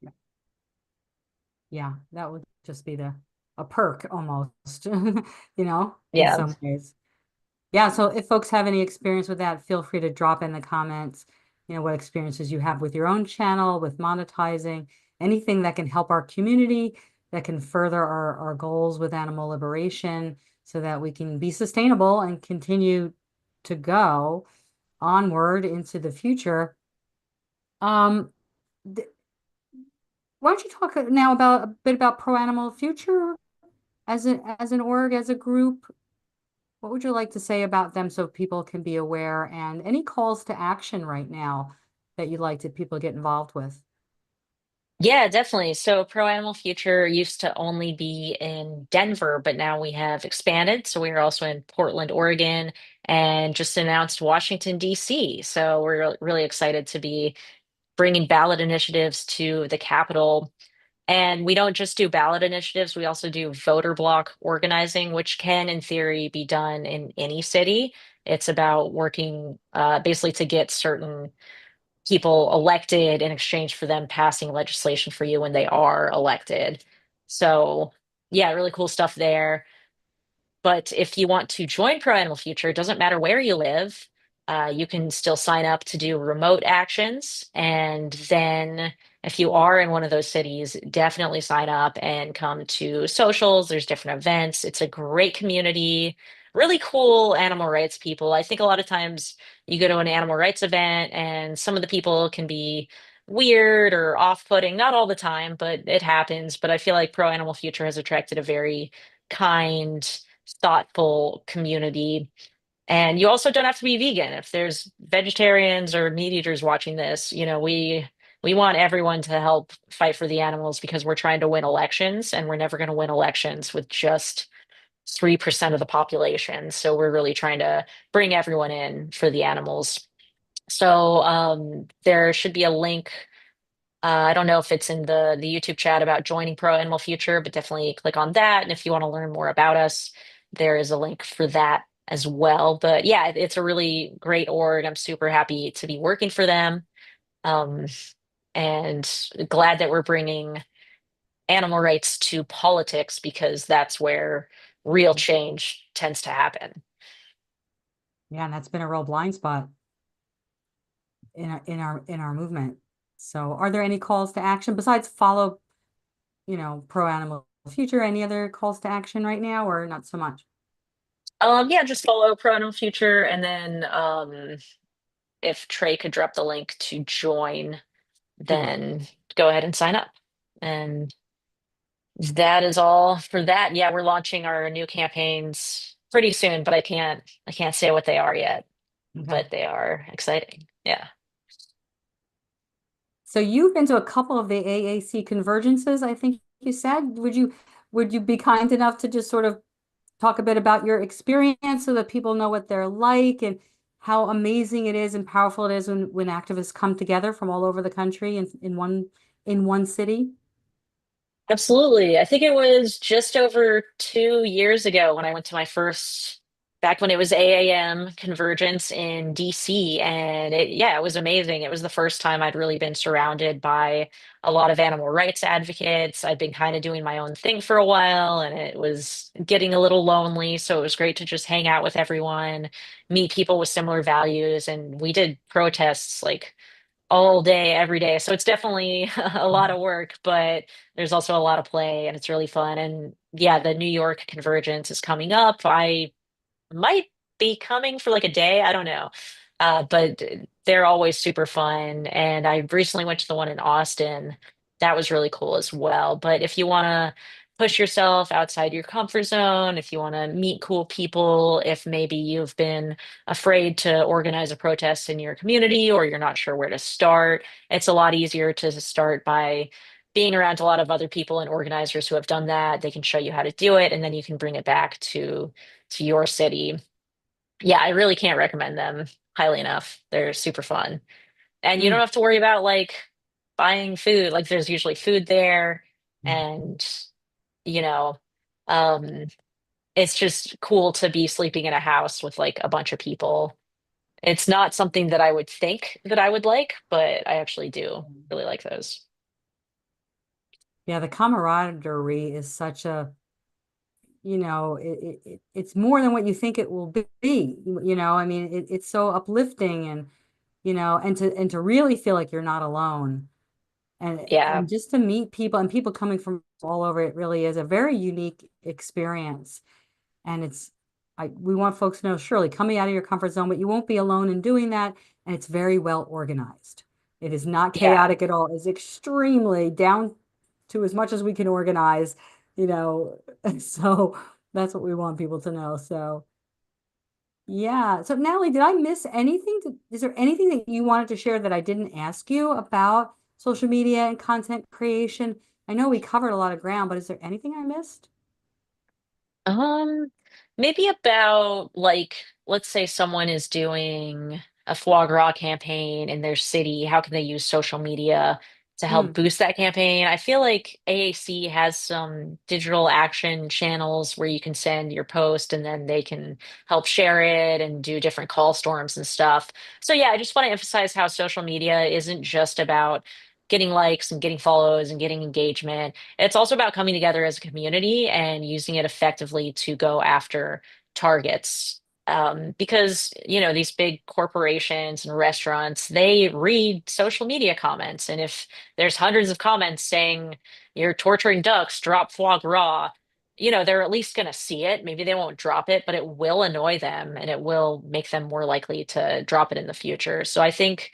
Speaker 1: Yeah, that would just be a perk almost, in
Speaker 2: Yeah.
Speaker 1: some ways. Yeah, so if folks have any experience with that, feel free to drop in the comments, what experiences you have with your own channel, with monetizing, anything that can help our community, that can further our goals with animal liberation so that we can be sustainable and continue to go onward into the future. Um, th- why don't you talk now about a bit about Pro Animal Future as an org, as a group? What would you like to say about them so people can be aware, and any calls to action right now that you'd like to people get involved with?
Speaker 2: Yeah, definitely. So Pro Animal Future used to only be in Denver, but now we have expanded. So we are also in Portland, Oregon, and just announced Washington, D.C. So we're really excited to be bringing ballot initiatives to the Capitol. And we don't just do ballot initiatives, we also do voter block organizing, which can, in theory, be done in any city. It's about working basically to get certain people elected in exchange for them passing legislation for you when they are elected. So, yeah, really cool stuff there. But if you want to join Pro Animal Future, it doesn't matter where you live. You can still sign up to do remote actions. And then, if you are in one of those cities, definitely sign up and come to socials. There's different events. It's a great community, really cool animal rights people. I think a lot of times you go to an animal rights event and some of the people can be weird or off-putting. Not all the time, but it happens. But I feel like Pro Animal Future has attracted a very kind, thoughtful community. And you also don't have to be vegan. If there's vegetarians or meat eaters watching this, we want everyone to help fight for the animals because we're trying to win elections and we're never going to win elections with just 3% of the population. So we're really trying to bring everyone in for the animals. So there should be a link. I don't know if it's in the YouTube chat about joining Pro Animal Future, but definitely click on that. And if you want to learn more about us, there is a link for that as well. But yeah, it's a really great org. I'm super happy to be working for them. Um, and glad that we're bringing animal rights to politics because that's where real change tends to happen.
Speaker 1: Yeah, and that's been a real blind spot in our movement. So are there any calls to action besides follow, Pro Animal Future? Any other calls to action right now, or not so much?
Speaker 2: Yeah, just follow Pro Animal Future and then if Trey could drop the link to join,
Speaker 1: Sure.
Speaker 2: then go ahead and sign up. And That is all for that. Yeah, we're launching our new campaigns pretty soon, but I can't say what they are yet,
Speaker 1: Okay.
Speaker 2: but they are exciting. Yeah.
Speaker 1: So you've been to a couple of the AAC convergences, I think you said. Would you be kind enough to just sort of talk a bit about your experience so that people know what they're like and how amazing it is and powerful it is when activists come together from all over the country in one city?
Speaker 2: Absolutely. I think it was just over 2 years ago when I went to my first, back when it was AAM Convergence in DC. And yeah, it was amazing. It was the first time I'd really been surrounded by a lot of animal rights advocates. I'd been kind of doing my own thing for a while and it was getting a little lonely. So it was great to just hang out with everyone, meet people with similar values. And we did protests like all day, every day. So it's definitely a lot of work, but there's also a lot of play and it's really fun. And yeah, the New York Convergence is coming up. I might be coming for like a day. I don't know. But they're always super fun. And I recently went to the one in Austin. That was really cool as well. But if you want to push yourself outside your comfort zone, if you want to meet cool people, if maybe you've been afraid to organize a protest in your community or you're not sure where to start, it's a lot easier to start by being around a lot of other people and organizers who have done that. They can show you how to do it, and then you can bring it back to your city. Yeah, I really can't recommend them highly enough. They're super fun. And you don't
Speaker 1: Mm.
Speaker 2: have to worry about like buying food. Like there's usually food there and you know, um it's just cool to be sleeping in a house with like a bunch of people. It's not something that I would think that I would like, but I actually do really like those.
Speaker 1: Yeah, the camaraderie is such a, it's more than what you think it will be. I mean, it's so uplifting and to really feel like you're not alone. And
Speaker 2: Yeah.
Speaker 1: and just to meet people and people coming from all over, it really is a very unique experience. And we want folks to know, surely coming out of your comfort zone, but you won't be alone in doing that. And it's very well organized. It is not
Speaker 2: Yeah.
Speaker 1: chaotic at all. It's extremely down to as much as we can organize, you know. So that's what we want people to know. So yeah. So Natalie, did I miss anything? Is there anything that you wanted to share that I didn't ask you about social media and content creation? I know we covered a lot of ground, but is there anything I missed?
Speaker 2: Um, Maybe about like, let's say someone is doing a foie gras campaign in their city. How can they use social media to help
Speaker 1: Mm,
Speaker 2: boost that campaign? I feel like AAC has some digital action channels where you can send your post and then they can help share it and do different call storms and stuff. So yeah, I just want to emphasize how social media isn't just about getting likes and getting follows and getting engagement. It's also about coming together as a community and using it effectively to go after targets. Because, these big corporations and restaurants, they read social media comments. And if there's hundreds of comments saying you're torturing ducks, drop foie gras, they're at least going to see it. Maybe they won't drop it, but it will annoy them and it will make them more likely to drop it in the future. So I think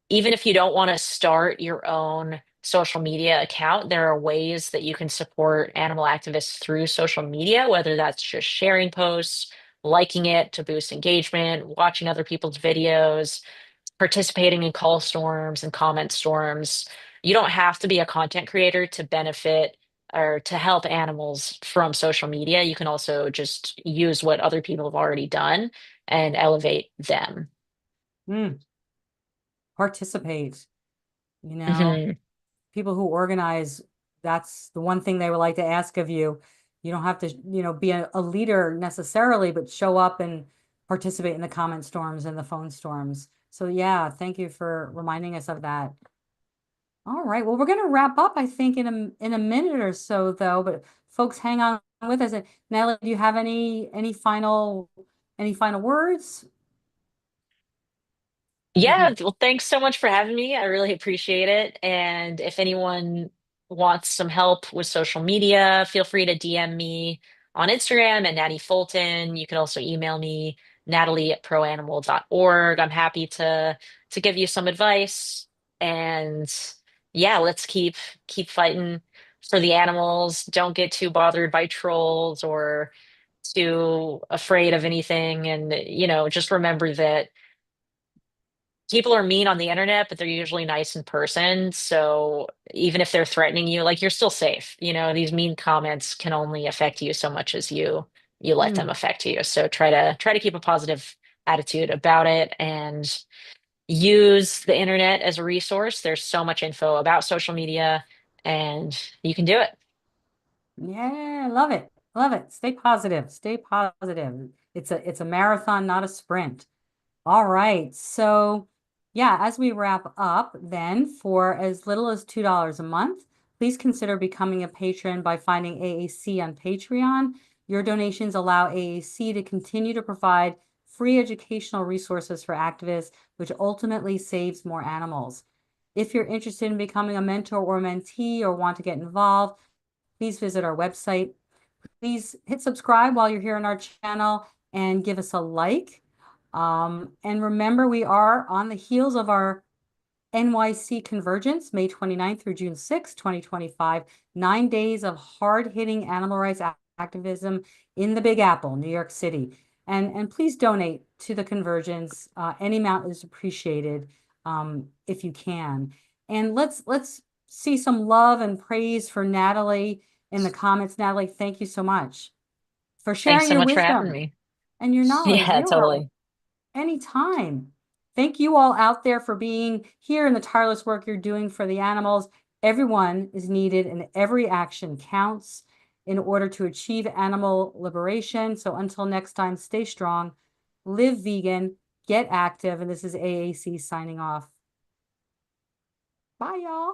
Speaker 2: even if you don't want to start your own social media account, there are ways that you can support animal activists through social media, whether that's just sharing posts, liking it to boost engagement, watching other people's videos, participating in call storms and comment storms. You don't have to be a content creator to benefit or to help animals from social media. You can also just use what other people have already done and elevate them.
Speaker 1: mm, participate, you know.
Speaker 2: Hmm.
Speaker 1: People who organize, that's the one thing they would like to ask of you. You don't have to, be a leader necessarily, but show up and participate in the comment storms and the phone storms. So yeah, thank you for reminding us of that. All right. Well, we're going to wrap up, I think, in a minute or so, though. But folks, hang on with us. And Natalie, do you have any final words?
Speaker 2: Yeah,
Speaker 1: Anything?
Speaker 2: well, thanks so much for having me. I really appreciate it. And if anyone wants some help with social media, feel free to DM me on Instagram at Natty Fulton. You can also email me, Natalie@proanimal.org. I'm happy to give you some advice. And yeah, let's keep fighting for the animals. Don't get too bothered by trolls or too afraid of anything. And, just remember that people are mean on the internet, but they're usually nice in person. So even if they're threatening you, like you're still safe. These mean comments can only affect you so much as you let them
Speaker 1: Mm.
Speaker 2: affect you. So try to keep a positive attitude about it and use the internet as a resource. There's so much info about social media and you can do it.
Speaker 1: Yeah, love it. Love it. Stay positive. Stay positive. It's a marathon, not a sprint. All right. So, yeah, as we wrap up, then for as little as $2 a month, please consider becoming a patron by finding AAC on Patreon. Your donations allow AAC to continue to provide free educational resources for activists, which ultimately saves more animals. If you're interested in becoming a mentor or mentee or want to get involved, please visit our website. Please hit subscribe while you're here on our channel and give us a like. And remember, we are on the heels of our NYC Convergence, May 29th through June 6th, 2025, 9 days of hard-hitting animal rights activism in the Big Apple, New York City. And please donate to the Convergence. Any amount is appreciated if you can. And let's see some love and praise for Natalie in the comments. Natalie, thank you so much for
Speaker 2: Thanks
Speaker 1: sharing
Speaker 2: so
Speaker 1: your
Speaker 2: much for having
Speaker 1: wisdom
Speaker 2: me.
Speaker 1: and your knowledge.
Speaker 2: Yeah,
Speaker 1: You are
Speaker 2: totally.
Speaker 1: anytime. Thank you all out there for being here and the tireless work you're doing for the animals. Everyone is needed and every action counts in order to achieve animal liberation. So until next time, stay strong, live vegan, get active. And this is AAC signing off. Bye, y'all.